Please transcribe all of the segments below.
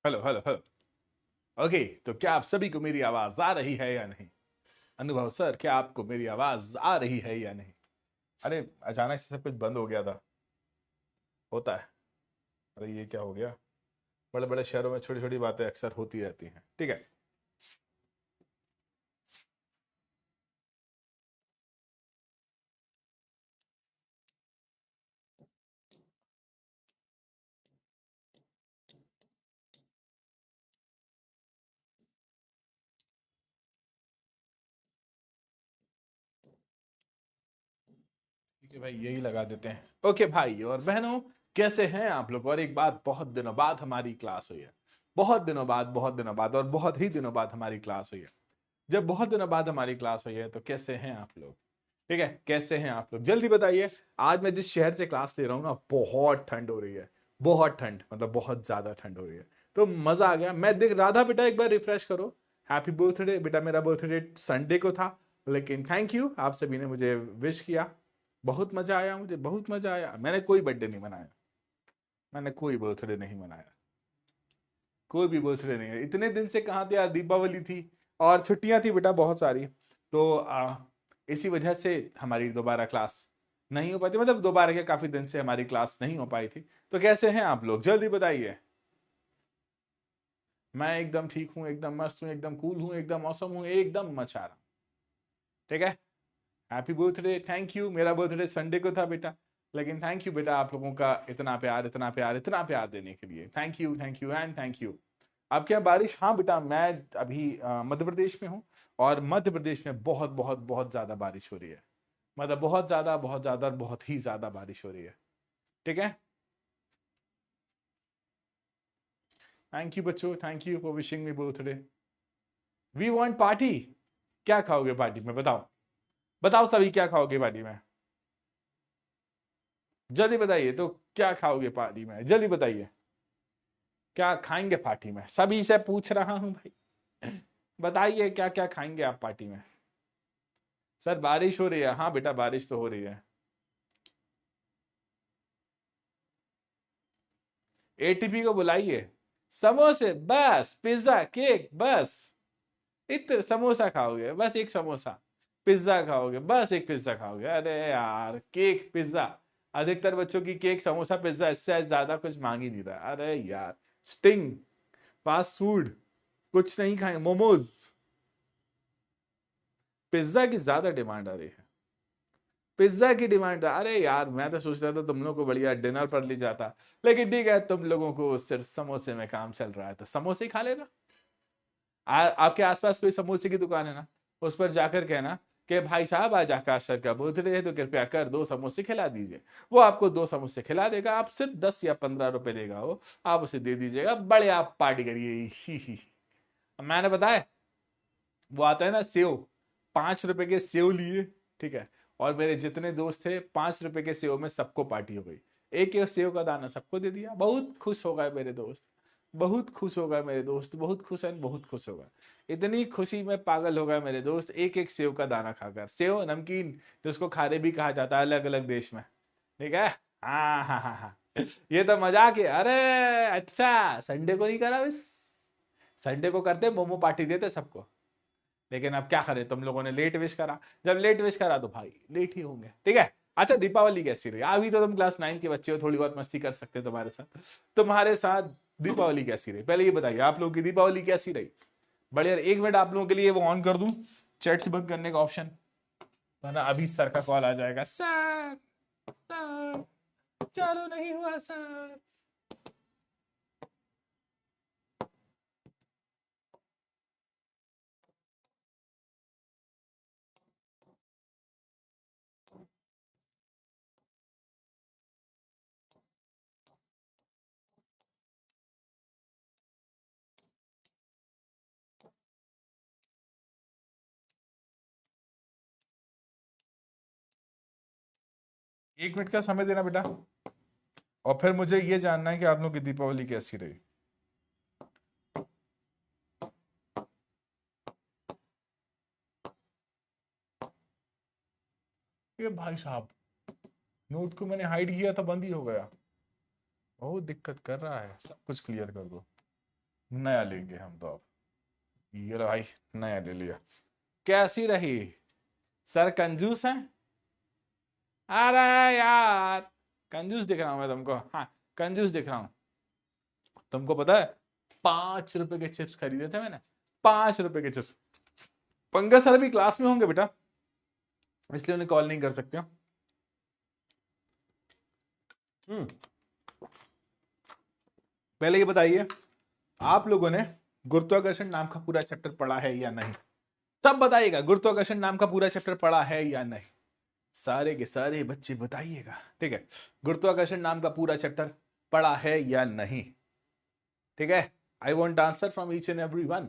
Hello hello hello. Okay, तो क्या आप सभी को मेरी आवाज आ रही है या नहीं? अनुभव सर, क्या आपको मेरी आवाज आ रही है या नहीं? अरे, अचानक से सब कुछ बंद हो गया था। होता है। अरे, ये क्या हो गया? बड़े बड़े शहरों में छोटी छोटी बातें अक्सर होती रहती हैं। ठीक है। ठीक है भाई, यही लगा देते हैं। ओके भाई और बहनों, कैसे हैं आप लोग? और एक बात, बहुत दिनों बाद हमारी क्लास हुई है। बहुत दिनों बाद, बहुत दिनों बाद और बहुत ही दिनों बाद हमारी क्लास हुई है। जब बहुत दिनों बाद हमारी क्लास हुई है तो कैसे हैं आप लोग? ठीक है, कैसे हैं आप लोग जल्दी बताइए। आज मैं जिस शहर से क्लास ले रहा हूँ ना, बहुत ठंड हो रही है। बहुत ठंड, मतलब बहुत ज्यादा ठंड हो रही है। तो मजा आ गया। मैं देख राधा बेटा, एक बार रिफ्रेश करो। हैप्पी बर्थडे बेटा, मेरा बर्थडे संडे को था, लेकिन थैंक यू, आप सभी ने मुझे विश किया। बहुत मजा आया, मुझे बहुत मजा आया। मैंने कोई बर्थडे नहीं मनाया। मैंने कोई बर्थडे नहीं मनाया। कोई भी बर्थडे नहीं है। इतने दिन से कहाँ थे यार, दीपावली थी और छुट्टियां थी बेटा बहुत सारी। तो इसी वजह से हमारी दोबारा क्लास नहीं हो पाती, मतलब दोबारा के काफी दिन से हमारी क्लास नहीं हो पाई थी। तो कैसे हैं आप लोग, जल्दी बताइए। मैं एकदम ठीक हूँ, एकदम मस्त हूँ, एकदम कूल हूँ, एकदम मौसम हूँ, एकदम मचा रहा हूँ। ठीक है। Happy birthday, thank you. मेरा बर्थडे संडे को था बेटा, लेकिन थैंक यू बेटा आप लोगों का इतना प्यार, इतना प्यार, इतना प्यार देने के लिए। Thank you and thank you. आपके यहाँ बारिश? हाँ बेटा, मैं अभी मध्य प्रदेश में हूँ। और मध्य प्रदेश में बहुत बहुत बहुत ज्यादा बारिश हो रही है। मतलब बहुत ज्यादा, बहुत ज्यादा, बहुत ही ज्यादा बारिश हो रही है। ठीक है। थैंक यू बच्चों, thank you for wishing me birthday. We want party. क्या खाओगे पार्टी में, बताओ? बताओ सभी, क्या खाओगे पार्टी में? जल्दी बताइए तो। क्या खाओगे पार्टी में, जल्दी बताइए। क्या खाएंगे पार्टी में, सभी से पूछ रहा हूं भाई। बताइए क्या क्या खाएंगे आप पार्टी में? सर बारिश हो रही है, हाँ बेटा बारिश तो हो रही है। एटीपी को बुलाइए। समोसे बस, पिज्जा केक बस। इतने समोसा खाओगे बस, एक समोसा। पिज्जा खाओगे बस, एक पिज्जा खाओगे। अरे यार, केक पिज्जा। अधिकतर बच्चों की केक समोसा पिज्जा, इससे ज्यादा कुछ मांग ही नहीं रहा। अरे यार, स्टिंग, फास्ट फूड, कुछ नहीं खाएंगे, मोमोज। पिज्जा की ज्यादा डिमांड आ रही है। पिज्जा की डिमांड, अरे यार मैं तो सोच रहा था तुम लोग को बढ़िया डिनर पर ले जाता। लेकिन ठीक है, तुम लोगों को सिर्फ समोसे में काम चल रहा है तो समोसे ही खा लेना। आपके आसपास कोई समोसे की दुकान है ना, उस पर जाकर कहना कि भाई साहब आज आकाश सर का बर्थडे है तो कृपया कर 2 समोसे खिला दीजिए। वो आपको 2 समोसे खिला देगा। आप सिर्फ 10 या 15 रुपए देगा वो, आप उसे दे दीजिएगा, बड़े आप पार्टी करिए। ही। मैंने बताया, वो आता है ना सेव, 5 रुपए के सेव लिए। ठीक है। और मेरे जितने दोस्त थे, 5 रुपए के सेव में सबको पार्टी हो गई। एक एक सेव का दाना सबको दे दिया। बहुत खुश हो गए मेरे दोस्त। बहुत खुश हो गए मेरे दोस्त, बहुत खुश है, बहुत खुश हो गए। इतनी खुशी में पागल हो गए मेरे दोस्त, एक एक सेव का दाना खाकर। सेव नमकीन, जिसको खारे भी कहा जाता है अलग अलग देश में। ठीक है। हाँ हाँ हाँ हाँ। ये तो मजाक है। अरे अच्छा, संडे को नहीं करा बस। संडे को करते, मोमो पार्टी देते सबको। लेकिन अब क्या करें, तुम लोगों ने लेट विश करा। जब लेट विश करा तो भाई लेट ही होंगे। ठीक है। अच्छा, दीपावली कैसी रही? अभी तो तुम क्लास 9 के बच्चे हो, थोड़ी बहुत मस्ती कर सकते हो तुम्हारे साथ। तुम्हारे साथ दीपावली कैसी रही, पहले ये बताइए, आप लोगों की दीपावली कैसी रही? बढ़िया। 1 मिनट आप लोगों के लिए वो ऑन कर दूं, चैट से बंद करने का ऑप्शन, वरना अभी सर का कॉल आ जाएगा। सर, सर, चालू नहीं हुआ सर। 1 मिनट का समय देना बेटा। और फिर मुझे ये जानना है कि आप लोग की दीपावली कैसी रही। ये भाई साहब, नोट को मैंने हाइड किया था, बंद ही हो गया। बहुत दिक्कत कर रहा है, सब कुछ क्लियर कर दो। नया लेंगे हम तो अब। ये लो भाई, नया ले लिया। कैसी रही सर, कंजूस है? अरे यार, कंजूस दिख रहा हूं मैं तुमको? हाँ, कंजूस दिख रहा हूं तुमको? पता है 5 रुपए के चिप्स खरीदे थे मैंने, 5 रुपए के चिप्स। पंकज सर भी क्लास में होंगे बेटा, इसलिए उन्हें कॉल नहीं कर सकते हो। पहले ये बताइए, आप लोगों ने गुरुत्वाकर्षण नाम का पूरा चैप्टर पढ़ा है या नहीं? सब बताइएगा, गुरुत्वाकर्षण नाम का पूरा चैप्टर पढ़ा है या नहीं? सारे के सारे बच्चे बताइएगा, ठीक है? गुरुत्वाकर्षण नाम का पूरा चैप्टर पढ़ा है या नहीं? ठीक है, I want answer from each and every one.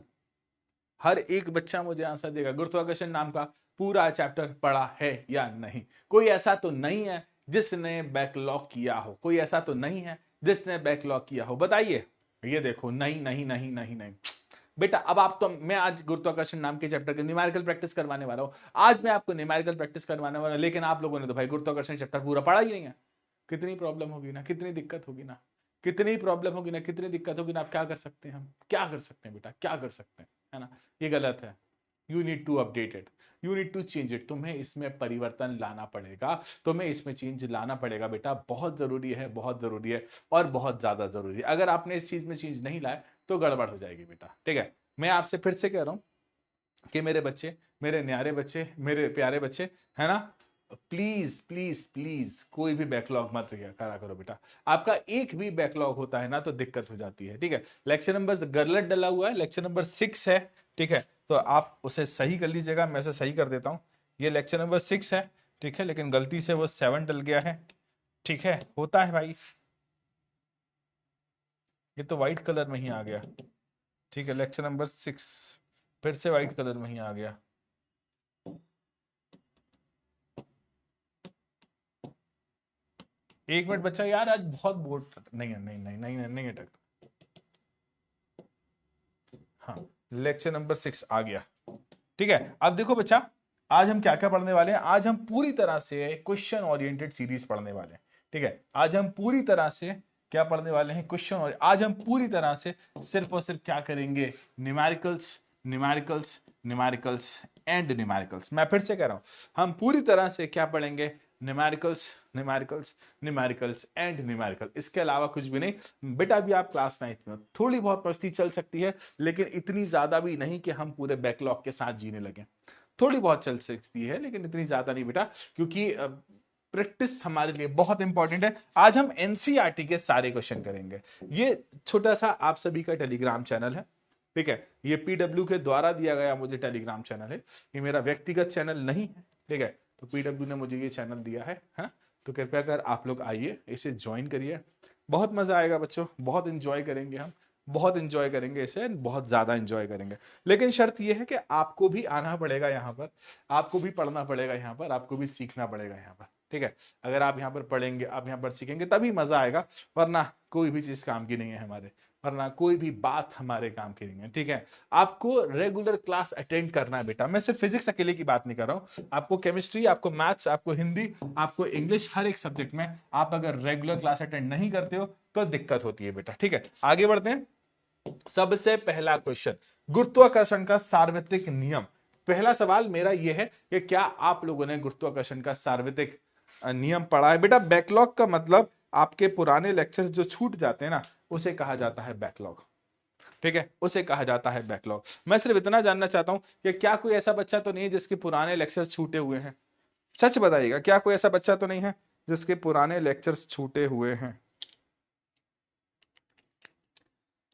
हर एक बच्चा मुझे आंसर देगा, गुरुत्वाकर्षण नाम का पूरा चैप्टर पढ़ा है या नहीं? कोई ऐसा तो नहीं है जिसने बैकलॉग किया हो? कोई ऐसा तो नहीं है जिसने बैकलॉग किया हो? बताइए। ये देखो, नहीं नहीं नहीं नहीं नहीं बेटा। अब आप तो, मैं आज गुरुत्वाकर्षण नाम के चैप्टर की न्यूमेरिकल प्रैक्टिस करवाने वाला हूं। आज मैं आपको न्यूमेरिकल प्रैक्टिस करवाने वाला हूं, लेकिन आप लोगों ने तो भाई गुरुत्वाकर्षण चैप्टर पूरा पढ़ा ही नहीं है। कितनी प्रॉब्लम होगी ना, कितनी दिक्कत होगी ना, कितनी प्रॉब्लम होगी ना, कितनी दिक्कत होगी ना। आप क्या कर सकते हैं? हम क्या कर सकते हैं बेटा, क्या कर सकते हैं? है ना, ये गलत है। You need to update it, you need to change it. तुम्हें इसमें परिवर्तन लाना पड़ेगा, तुम्हें इसमें चेंज लाना पड़ेगा बेटा। बहुत जरूरी है, बहुत जरूरी है, और बहुत ज्यादा जरूरी है। अगर आपने इस चीज में चेंज नहीं लाए तो गड़बड़ हो जाएगी बेटा, ठीक है? मैं आपसे फिर से कह रहा हूं कि मेरे बच्चे, मेरे न्यारे बच्चे, मेरे प्यारे बच्चे, है ना, प्लीज प्लीज प्लीज कोई भी बैकलॉग मत करा करो बेटा। आपका एक भी बैकलॉग होता है ना तो दिक्कत हो जाती है, ठीक है? लेक्चर नंबर गलत डला हुआ है, लेक्चर नंबर 6 है, ठीक है? तो आप उसे सही कर लीजिएगा, मैं उसे सही कर देता हूं। ये लेक्चर नंबर 6 है, ठीक है, लेकिन गलती से वो 7 डल गया है, ठीक है? होता है भाई। ये तो व्हाइट कलर में ही आ गया, ठीक है? लेक्चर नंबर 6 फिर से व्हाइट कलर में ही आ गया। एक मिनट बच्चा, यार आज बहुत बोर्ड नहीं है, नहीं नहीं नहीं नहीं अटक। हाँ, लेक्चर नंबर 6 आ गया, ठीक है? अब देखो बच्चा, आज हम क्या क्या पढ़ने वाले हैं? आज हम पूरी तरह से क्वेश्चन ओरिएंटेड सीरीज पढ़ने वाले हैं, ठीक है? आज हम पूरी तरह से क्या पढ़ने वाले हैं? क्वेश्चन। और आज हम पूरी तरह से सिर्फ और सिर्फ क्या करेंगे? Numericals, numericals, numericals and numericals. मैं फिर से कह रहा हूं, हम पूरी तरह से क्या पढ़ेंगे? Numericals, numericals, numericals and numerical. इसके अलावा कुछ भी नहीं बेटा। अभी आप क्लास 9th में हो, थोड़ी बहुत मस्ती चल सकती है, लेकिन इतनी ज्यादा भी नहीं कि हम पूरे बैकलॉग के साथ जीने लगे। थोड़ी बहुत चल सकती है, लेकिन इतनी ज्यादा नहीं बेटा, क्योंकि प्रैक्टिस हमारे लिए बहुत इंपॉर्टेंट है। आज हम एनसीईआरटी के सारे क्वेश्चन करेंगे। ये छोटा सा आप सभी का टेलीग्राम चैनल है, ठीक है? ये पीडब्ल्यू के द्वारा दिया गया मुझे टेलीग्राम चैनल है, ये मेरा व्यक्तिगत चैनल नहीं है, ठीक है? तो पीडब्ल्यू ने मुझे ये चैनल दिया है ना? तो कृपया कर आप लोग आइए, इसे ज्वाइन करिए। बहुत मजा आएगा बच्चों, बहुत इंजॉय करेंगे हम, बहुत इंजॉय करेंगे इसे, बहुत ज्यादा इंजॉय करेंगे। लेकिन शर्त यह है कि आपको भी आना पड़ेगा यहाँ पर, आपको भी पढ़ना पड़ेगा यहाँ पर, आपको भी सीखना पड़ेगा यहाँ पर, ठीक है? अगर आप यहाँ पर पढ़ेंगे, आप यहाँ पर सीखेंगे, तभी मजा आएगा, वरना कोई भी चीज काम की नहीं है हमारे, वरना कोई भी बात हमारे काम की नहीं है, ठीक है? आपको रेगुलर क्लास अटेंड करना है बेटा। मैं सिर्फ फिजिक्स अकेले की बात नहीं कर रहा हूं, आपको केमिस्ट्री, आपको मैथ्स, आपको हिंदी, आपको इंग्लिश, हर एक सब्जेक्ट में आप अगर रेगुलर क्लास अटेंड नहीं करते हो तो दिक्कत होती है बेटा, ठीक है? आगे बढ़ते हैं। सबसे पहला क्वेश्चन, गुरुत्वाकर्षण का सार्वत्रिक नियम। पहला सवाल मेरा यह है कि क्या आप लोगों ने गुरुत्वाकर्षण का सार्वत्रिक नियम पढ़ा है? बेटा बैकलॉग का मतलब आपके पुराने लेक्चर्स जो छूट जाते हैं ना, उसे कहा जाता है बैकलॉग, ठीक है? उसे कहा जाता है बैकलॉग। मैं सिर्फ इतना जानना चाहता हूं कि क्या कोई ऐसा बच्चा तो नहीं है जिसके पुराने लेक्चर्स छूटे हुए हैं? सच बताइएगा, क्या कोई ऐसा बच्चा तो नहीं है जिसके पुराने लेक्चर्स छूटे हुए हैं?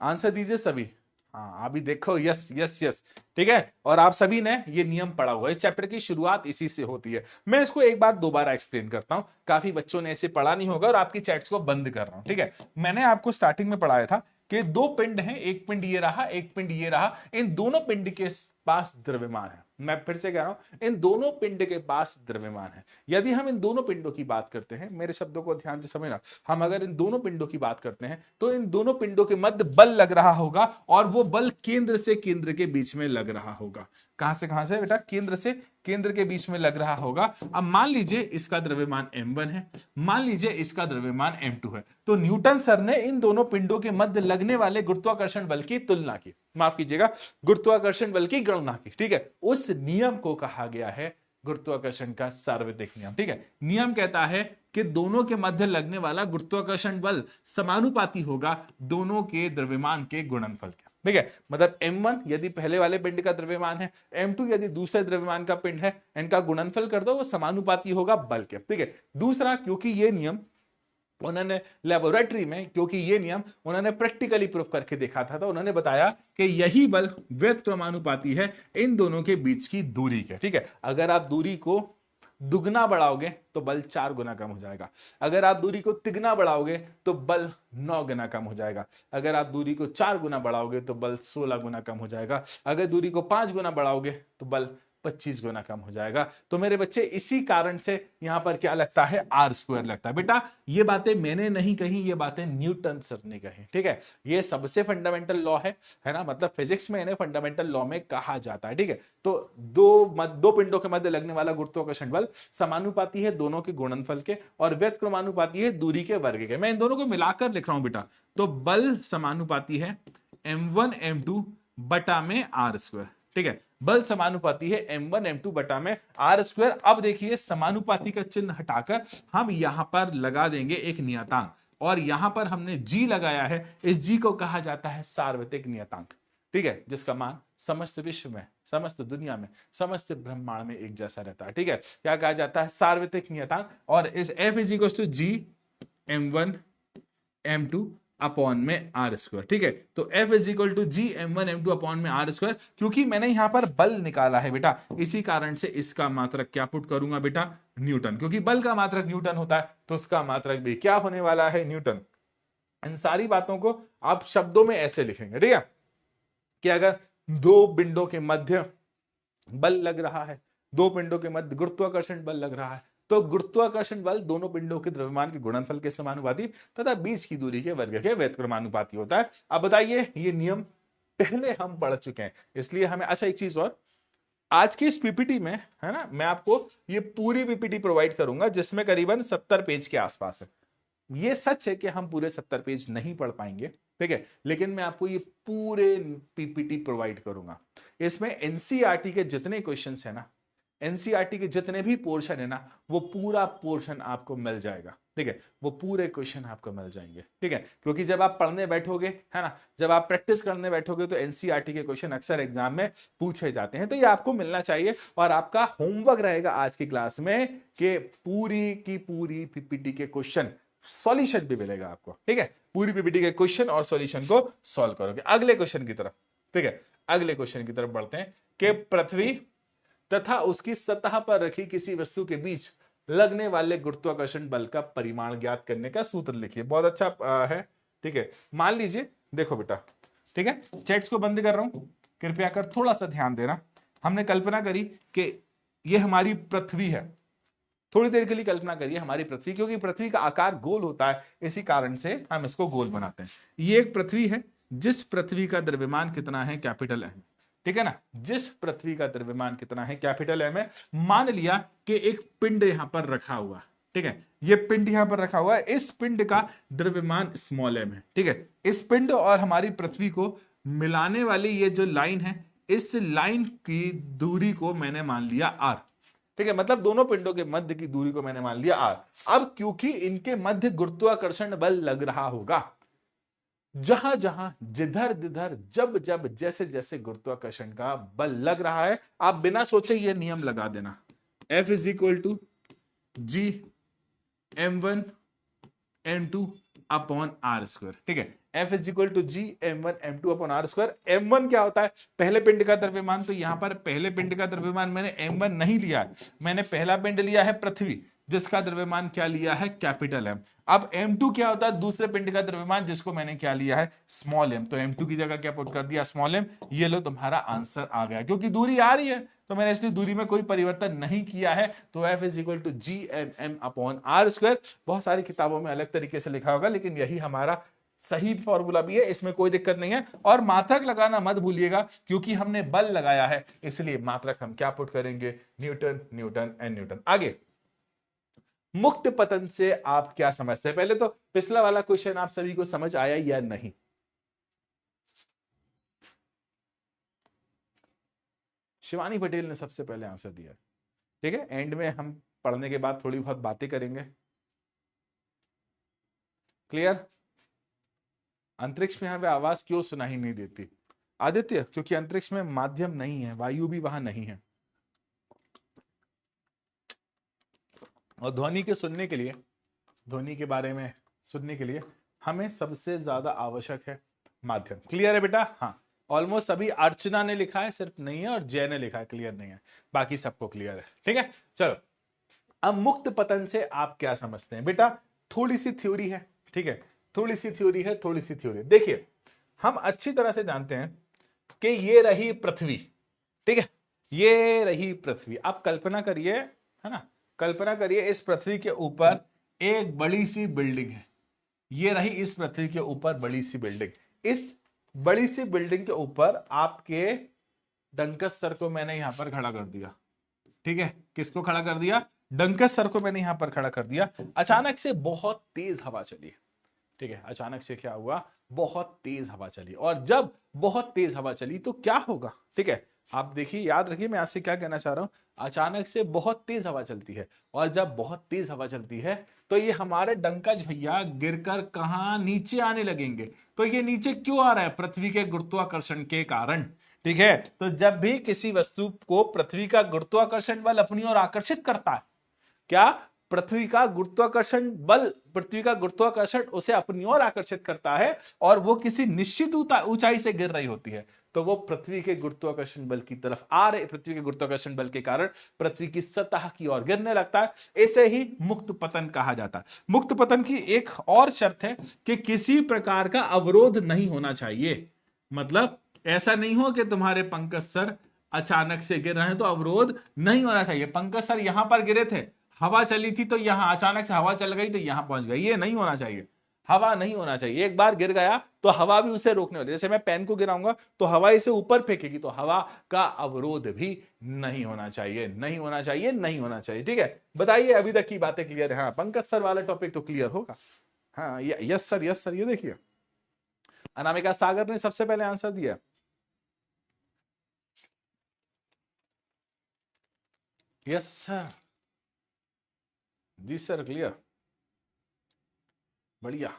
आंसर दीजिए सभी। हाँ, अभी देखो, यस यस यस, ठीक है? और आप सभी ने ये नियम पढ़ा हुआ है, इस चैप्टर की शुरुआत इसी से होती है। मैं इसको एक बार दोबारा एक्सप्लेन करता हूं, काफी बच्चों ने इसे पढ़ा नहीं होगा, और आपकी चैट्स को बंद कर रहा हूं, ठीक है? मैंने आपको स्टार्टिंग में पढ़ाया था कि दो पिंड हैं, एक पिंड ये रहा, एक पिंड ये रहा, इन दोनों पिंड के पास द्रव्यमान है। मैं फिर से कह रहा हूं, इन दोनों पिंड के पास द्रव्यमान है। यदि हम इन दोनों पिंडों की बात करते हैं, मेरे शब्दों को ध्यान से समझना, हम अगर इन दोनों पिंडों की बात करते हैं तो इन दोनों पिंडों के मध्य बल लग रहा होगा, और वो बल केंद्र से केंद्र के बीच में लग रहा होगा। कहां से कहां से बेटा, केंद्र से, केंद्र के बीच में लग रहा होगा। अब मान लीजिए इसका द्रव्यमान m1 है, मान लीजिए इसका द्रव्यमान m2 है, तो न्यूटन सर ने इन दोनों पिंडों के मध्य लगने वाले गुरुत्वाकर्षण बल की तुलना की, माफ कीजिएगा, गुरुत्वाकर्षण बल की गणना की, ठीक है। उस नियम को कहा गया है गुरुत्वाकर्षण का सार्वत्रिक नियम, ठीक है। नियम कहता है कि दोनों के मध्य लगने वाला गुरुत्वाकर्षण बल समानुपाती होगा दोनों के द्रव्यमान के गुणनफल के, ठीक है। मतलब m1 यदि पहले वाले पिंड का द्रव्यमान है, m2 यदि दूसरे द्रव्यमान का पिंड है, इनका गुणनफल कर दो, वो समानुपाती होगा बल के, ठीक है। दूसरा, क्योंकि ये नियम उन्होंने लेबोरेटरी में, क्योंकि ये नियम उन्होंने प्रैक्टिकली प्रूफ करके देखा था, तो उन्होंने बताया कि यही बल व्युत्क्रमानुपाती है इन दोनों के बीच की दूरी के, ठीक है। अगर आप दूरी को दुगना बढ़ाओगे तो बल 4 गुना कम हो जाएगा, अगर आप दूरी को तिगुना बढ़ाओगे तो बल 9 गुना कम हो जाएगा, अगर आप दूरी को 4 गुना बढ़ाओगे तो बल 16 गुना कम हो जाएगा, अगर दूरी को 5 गुना बढ़ाओगे तो बल 25 गुना कम हो जाएगा। तो मेरे बच्चे इसी कारण से यहां पर क्या लगता है, r² लगता है। बेटा ये बातें मैंने नहीं कही, ये बातें न्यूटन सर ने कही, ठीक है। ये सबसे फंडामेंटल लॉ है ना, मतलब फिजिक्स में इन्हें फंडामेंटल लॉ में कहा जाता है, ठीक है। तो दो पिंडों के मध्य लगने वाला गुरुत्वाकर्षण बल समानुपाती है दोनों के गुणनफल के और व्युत्क्रमानुपाती है दूरी के वर्ग के। मैं इन दोनों को मिलाकर लिख रहा हूं बेटा, तो बल समानुपाती है m1 m2 बटा में r², ठीक है। बल समानुपाती है m1 m2 बटा में r²। अब देखिए समानुपाती का चिन्ह हटाकर हम यहां पर लगा देंगे एक नियतांक, और यहां पर हमने g लगाया है, इस g को कहा जाता है सार्वत्रिक नियतांक, ठीक है, जिसका मान समस्त विश्व में, समस्त दुनिया में, समस्त ब्रह्मांड में एक जैसा रहता है, ठीक है। क्या कहा जाता है, सार्वत्रिक नियतांक। और इस f = g m1 m2 upon में r², ठीक है। तो f = g m1 m2 upon में r²। क्योंकि मैंने यहां पर बल निकाला है बेटा, इसी कारण से इसका मात्रक क्या पुट करूंगा बेटा, न्यूटन, क्योंकि बल का मात्रक न्यूटन होता है, तो उसका मात्रक भी क्या होने वाला है, न्यूटन। इन सारी बातों को आप शब्दों में ऐसे लिखेंगे, ठीक है, कि अगर दो पिंडों के मध्य बल लग रहा है, दो पिंडों के मध्य गुरुत्वाकर्षण बल लग रहा है, तो गुरुत्वाकर्षण बल दोनों पिंडों के द्रव्यमान के गुणनफल के समानुपाती तथा बीच की दूरी के वर्ग के व्युत्क्रमानुपाती होता है। अब बताइए, ये नियम पहले हम पढ़ चुके हैं, इसलिए हमें, अच्छा एक चीज और, आज की इस पीपीटी में है ना, मैं आपको ये पूरी पीपीटी प्रोवाइड करूंगा जिसमें करीबन 70 पेज के आसपास है। ये सच है कि हम पूरे 70 पेज नहीं पढ़ पाएंगे, ठीक है, लेकिन मैं आपको ये पूरे पीपीटी प्रोवाइड करूंगा। इसमें एनसीईआरटी के जितने क्वेश्चंस है ना, एनसीईआरटी के जितने भी पोर्शन है ना, वो पूरा पोर्शन आपको मिल जाएगा, ठीक है, वो पूरे क्वेश्चन आपको मिल जाएंगे, ठीक है। क्योंकि जब आप पढ़ने बैठोगे है ना, जब आप प्रैक्टिस करने बैठोगे, तो एनसीईआरटी के क्वेश्चन अक्सर एग्जाम में पूछे जाते हैं, तो ये आपको मिलना चाहिए। और आपका होमवर्क रहेगा आज की क्लास में कि पूरी की पूरी पीपीटी के क्वेश्चन, सॉल्यूशन भी मिलेगा आपको, ठीक है, पूरी पीपीटी के क्वेश्चन और सॉल्यूशन को सॉल्व करोगे। अगले क्वेश्चन की तरफ, ठीक है, अगले क्वेश्चन की तरफ बढ़ते हैं कि पृथ्वी तथा उसकी सतह पर रखी किसी वस्तु के बीच लगने वाले गुरुत्वाकर्षण बल का परिमाण ज्ञात करने का सूत्र लिखिए। बहुत अच्छा है, ठीक है। मान लीजिए, देखो बेटा, ठीक है, चैट्स को बंद कर रहा हूं, कृपया कर थोड़ा सा ध्यान देना। हमने कल्पना करी कि ये हमारी पृथ्वी है, थोड़ी देर के लिए कल्पना करिए हमारी पृथ्वी, क्योंकि पृथ्वी का आकार गोल होता है, इसी कारण से हम इसको गोल बनाते हैं। ये एक पृथ्वी है, जिस पृथ्वी का द्रव्यमान कितना है, कैपिटल M, ठीक है ना, जिस पृथ्वी का द्रव्यमान कितना है, कैपिटल M है। मान लिया कि एक पिंड यहां पर रखा हुआ, ठीक है, ये पिंड यहां पर रखा हुआ है, इस पिंड का द्रव्यमान स्मॉल m है, ठीक है। इस पिंड और हमारी पृथ्वी को मिलाने वाली ये जो लाइन है, इस लाइन की दूरी को मैंने मान लिया r, ठीक है, मतलब दोनों पिंडों के मध्य की दूरी को मैंने मान लिया r। अब क्योंकि इनके मध्य गुरुत्वाकर्षण बल लग रहा होगा, जहां जहां जिधर जिधर जब जब जैसे जैसे गुरुत्वाकर्षण का बल लग रहा है, आप बिना सोचे ये नियम लगा देना, F = g m1 m2 upon r², ठीक है। F = g m1 m2 upon r²। m1 क्या होता है, पहले पिंड का द्रव्यमान। तो यहां पर पहले पिंड का द्रव्यमान मैंने m1 नहीं लिया है, मैंने पहला पिंड लिया है पृथ्वी, जिसका द्रव्यमान क्या लिया है, कैपिटल M। अब m2 क्या होता है, दूसरे पिंड का द्रव्यमान, जिसको मैंने क्या लिया है, स्मॉल m। तो m2 की जगह क्या पुट कर दिया, स्मॉल m। ये लो तुम्हारा आंसर आ गया, क्योंकि दूरी आ रही है तो मैंने इसलिए दूरी में कोई परिवर्तन नहीं किया है। तो F = g m m upon r²। बहुत सारी किताबों में अलग तरीके से लिखा होगा, लेकिन यही हमारा सही फॉर्मूला भी है, इसमें कोई दिक्कत नहीं है। और मात्रक लगाना मत भूलिएगा, क्योंकि हमने बल लगाया है, इसलिए मात्रक हम क्या पुट करेंगे, न्यूटन, न्यूटन एंड न्यूटन। आगे, मुक्त पतन से आप क्या समझते हैं? पहले तो पिछला वाला क्वेश्चन आप सभी को समझ आया या नहीं? शिवानी पटेल ने सबसे पहले आंसर दिया। ठीक है, एंड में हम पढ़ने के बाद थोड़ी बहुत बातें करेंगे। क्लियर? अंतरिक्ष में हमें आवाज क्यों सुनाई नहीं देती? आदित्य, क्योंकि अंतरिक्ष में माध्यम नहीं है, वायु भी वहां नहीं है, और ध्वनि के सुनने के लिए, ध्वनि के बारे में सुनने के लिए हमें सबसे ज्यादा आवश्यक है माध्यम। क्लियर है बेटा? हाँ, ऑलमोस्ट सभी, अर्चना ने लिखा है सिर्फ नहीं है, और जय ने लिखा है क्लियर नहीं है, बाकी सबको क्लियर है। ठीक है, चलो अब मुक्त पतन से आप क्या समझते हैं बेटा? थोड़ी सी थ्योरी है, ठीक है, थोड़ी सी थ्योरी है, थोड़ी सी थ्योरी। देखिए, हम अच्छी तरह से जानते हैं कि ये रही पृथ्वी, ठीक है, ये रही पृथ्वी। आप कल्पना करिए, है ना, कल्पना करिए इस पृथ्वी के ऊपर एक बड़ी सी बिल्डिंग है। ये रही इस पृथ्वी के ऊपर बड़ी सी बिल्डिंग। इस बड़ी सी बिल्डिंग के ऊपर आपके डंकस सर को मैंने यहां पर खड़ा कर दिया। ठीक है, किसको खड़ा कर दिया? डंकस सर को मैंने यहां पर खड़ा कर दिया। अचानक से बहुत तेज हवा चली। ठीक है, अचानक से क्या हुआ? बहुत तेज हवा चली। और जब बहुत तेज हवा चली तो क्या होगा? ठीक है, आप देखिए, याद रखिए मैं आपसे क्या कहना चाह रहा हूं। अचानक से बहुत तेज हवा चलती है, और जब बहुत तेज हवा चलती है तो ये हमारे डंकज भैया गिरकर कहां? नीचे आने लगेंगे। तो ये नीचे क्यों आ रहा है? पृथ्वी के गुरुत्वाकर्षण के कारण। ठीक है, तो जब भी किसी वस्तु को पृथ्वी का गुरुत्वाकर्षण बल अपनी ओर आकर्षित करता है, क्या? पृथ्वी का गुरुत्वाकर्षण बल, पृथ्वी का गुरुत्वाकर्षण उसे अपनी ओर आकर्षित करता है, और वो किसी निश्चित ऊंचाई से गिर रही होती है, तो वो पृथ्वी के गुरुत्वाकर्षण बल की तरफ आ रहे, पृथ्वी के गुरुत्वाकर्षण बल के कारण पृथ्वी की सतह की ओर गिरने लगता है। इसे ही मुक्त पतन कहा जाता है। मुक्त पतन की एक और शर्त है कि किसी प्रकार का अवरोध नहीं होना चाहिए। मतलब ऐसा नहीं हो कि तुम्हारे पंकज सर अचानक से गिर रहे हैं तो अवरोध नहीं होना चाहिए। पंकज सर यहां पर गिरे थे, हवा चली थी तो यहां अचानक से हवा चल गई तो यहां पहुंच गई, ये नहीं होना चाहिए। हवा नहीं होना चाहिए। एक बार गिर गया तो हवा भी उसे रोकने वाली, जैसे मैं पेन को गिराऊंगा तो हवा इसे ऊपर फेंकेगी, तो हवा का अवरोध भी नहीं होना चाहिए, नहीं होना चाहिए, नहीं होना चाहिए। ठीक है, बताइए अभी तक की बातें क्लियर है? हाँ, पंकज सर वाला टॉपिक तो क्लियर होगा। हाँ, यस सर, यस सर। ये देखिए, अनामिका सागर ने सबसे पहले आंसर दिया। यस सर, जी सर, क्लियर, बढ़िया।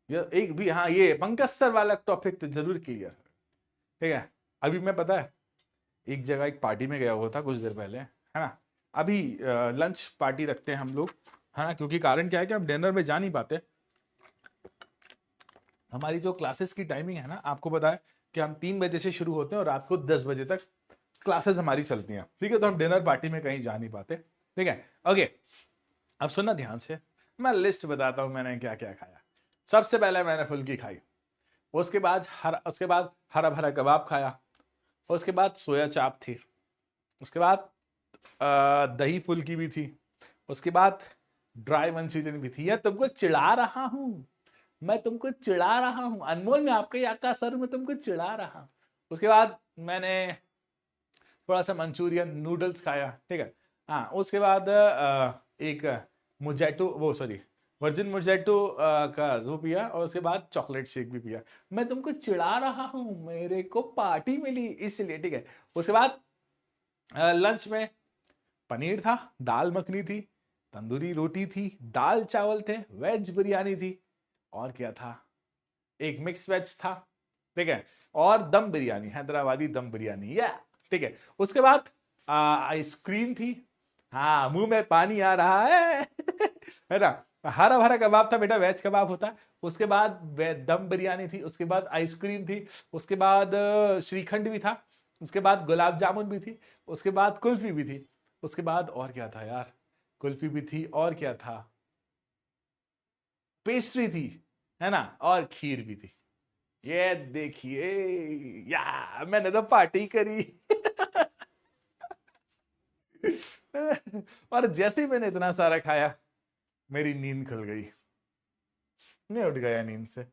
ये एक भी, हाँ, ये पंकज सर वाला टॉपिक तो जरूर क्लियर है। ठीक है, अभी मैं, पता है, एक जगह एक पार्टी में गया हुआ था कुछ देर पहले, है ना। अभी लंच पार्टी रखते हैं हम लोग, है ना, क्योंकि कारण क्या है कि हम डिनर में जा नहीं पाते। हमारी जो क्लासेस की टाइमिंग है ना, आपको पता है कि हम 3 बजे से शुरू होते हैं और रात को 10 बजे तक क्लासेस हमारी चलती हैं। ठीक है, तो हम डिनर पार्टी में कहीं जा नहीं पाते। ठीक है, ओके, अब सुनना ध्यान से, मैं लिस्ट बताता हूं मैंने क्या क्या खाया। सबसे पहले मैंने फुल्की खाई, उसके बाद हरा भरा कबाब खाया, उसके बाद सोया चाप थी, उसके बाद दही फुल्की भी थी, उसके बाद ड्राई मंचूरियन भी थी। यार तुमको चिढ़ा रहा हूं, मैं तुमको चिढ़ा रहा हूं अनमोल, मैं आपके याका सर, मैं तुमको चिढ़ा रहा हूं। उसके बाद मैंने थोड़ा सा मंचूरियन नूडल्स खाया। ठीक है, हाँ, उसके बाद एक मोजैटो, वो सॉरी, वर्जिन मोजैटो का वो पिया, और उसके बाद चॉकलेट शेक भी पिया। मैं तुमको चिढ़ा रहा हूं, मेरे को पार्टी मिली इसलिए। ठीक है, उसके बाद लंच में पनीर था, दाल मखनी थी, तंदूरी रोटी थी, दाल चावल थे, वेज बिरयानी थी, और क्या था, एक मिक्स वेज था। ठीक है, और दम बिरयानी, हैदराबादी दम बिरयानी, या ठीक है। उसके बाद आइसक्रीम थी। हाँ, मुंह में पानी आ रहा है है ना। हरा भरा कबाब था बेटा, वेज कबाब होता है। उसके बाद दम बिरयानी थी, उसके बाद आइसक्रीम थी, उसके बाद श्रीखंड भी था, उसके बाद गुलाब जामुन भी थी, उसके बाद कुल्फी भी थी, उसके बाद और क्या था यार, कुल्फी भी थी, और क्या था, पेस्ट्री थी, है ना, और खीर भी थी। ये देखिए, या मैंने तो पार्टी करी। और जैसे ही मैंने इतना सारा खाया, मेरी नींद खुल गई। मैं उठ गया नींद से,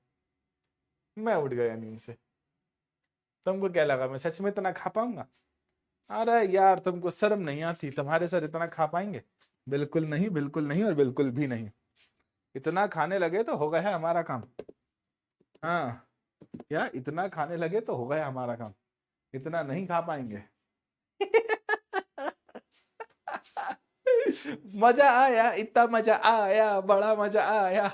मैं उठ गया नींद से। तुमको क्या लगा मैं सच में इतना खा पाऊंगा? अरे यार, तुमको शर्म नहीं आती? तुम्हारे सर इतना खा पाएंगे? बिल्कुल नहीं, बिल्कुल नहीं, और बिल्कुल भी नहीं। इतना खाने लगे तो हो गया है हमारा काम। हाँ, क्या इतना खाने लगे तो हो गया हमारा काम, इतना नहीं खा पाएंगे। मजा आया, इतना मजा आया, बड़ा मजा आया।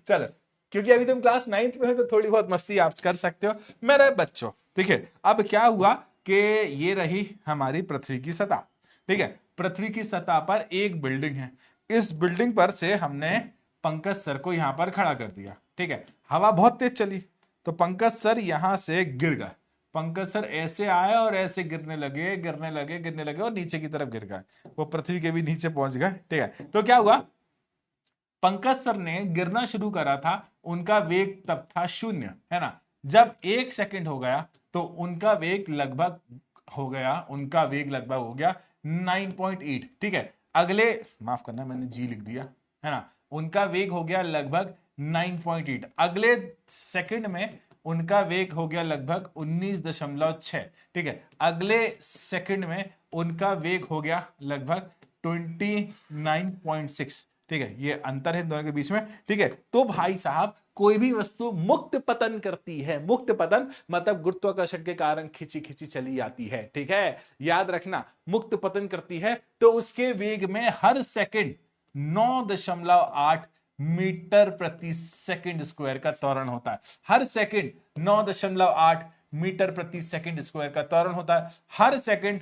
चलो, क्योंकि अभी तुम क्लास 9th में हो तो थोड़ी बहुत मस्ती आप कर सकते हो मेरे बच्चों। ठीक है, अब क्या हुआ कि ये रही हमारी पृथ्वी की सतह। ठीक है, पृथ्वी की सतह पर एक बिल्डिंग है। इस बिल्डिंग पर से हमने पंकज सर को यहां पर खड़ा कर दिया। ठीक है, हवा बहुत तेज चली तो पंकज सर यहां से गिर गए। पंकज सर ऐसे आए और ऐसे गिरने लगे, गिरने लगे, गिरने लगे, और नीचे की तरफ गिर गए। वो पृथ्वी के भी नीचे पहुंच गए। ठीक है, तो क्या हुआ, पंकज सर ने गिरना शुरू करा था, उनका वेग तब था 0, है ना। जब 1 सेकंड हो गया तो उनका वेग लगभग उनका वेग लगभग हो गया 9.8। ठीक है, अगले, माफ करना मैंने जी लिख दिया, है ना। उनका वेग हो गया लगभग 9.8। अगले सेकंड में उनका वेग हो गया लगभग 19.6। ठीक है, अगले सेकंड में उनका वेग हो गया लगभग 29.6। ठीक है, ये अंतर है दोनों के बीच में। ठीक है, तो भाई साहब, कोई भी वस्तु मुक्त पतन करती है, मुक्त पतन मतलब गुरुत्वाकर्षण के कारण खिंची खिंची चली जाती है। ठीक है, याद रखना, मुक्त पतन करती है तो उसके वेग में हर सेकंड 9.8 मीटर प्रति सेकंड स्क्वायर का त्वरण होता है। हर सेकंड 9.8 मीटर प्रति सेकंड स्क्वायर का त्वरण होता है। हर सेकंड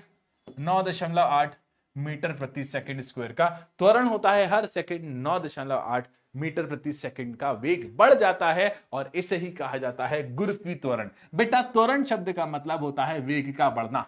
9.8 मीटर प्रति सेकंड स्क्वायर का त्वरण होता है। हर सेकंड 9.8 मीटर प्रति सेकंड का वेग बढ़ जाता है, और इसे ही कहा जाता है गुरुत्वीय त्वरण। बेटा, त्वरण शब्द का मतलब होता है वेग का बढ़ना।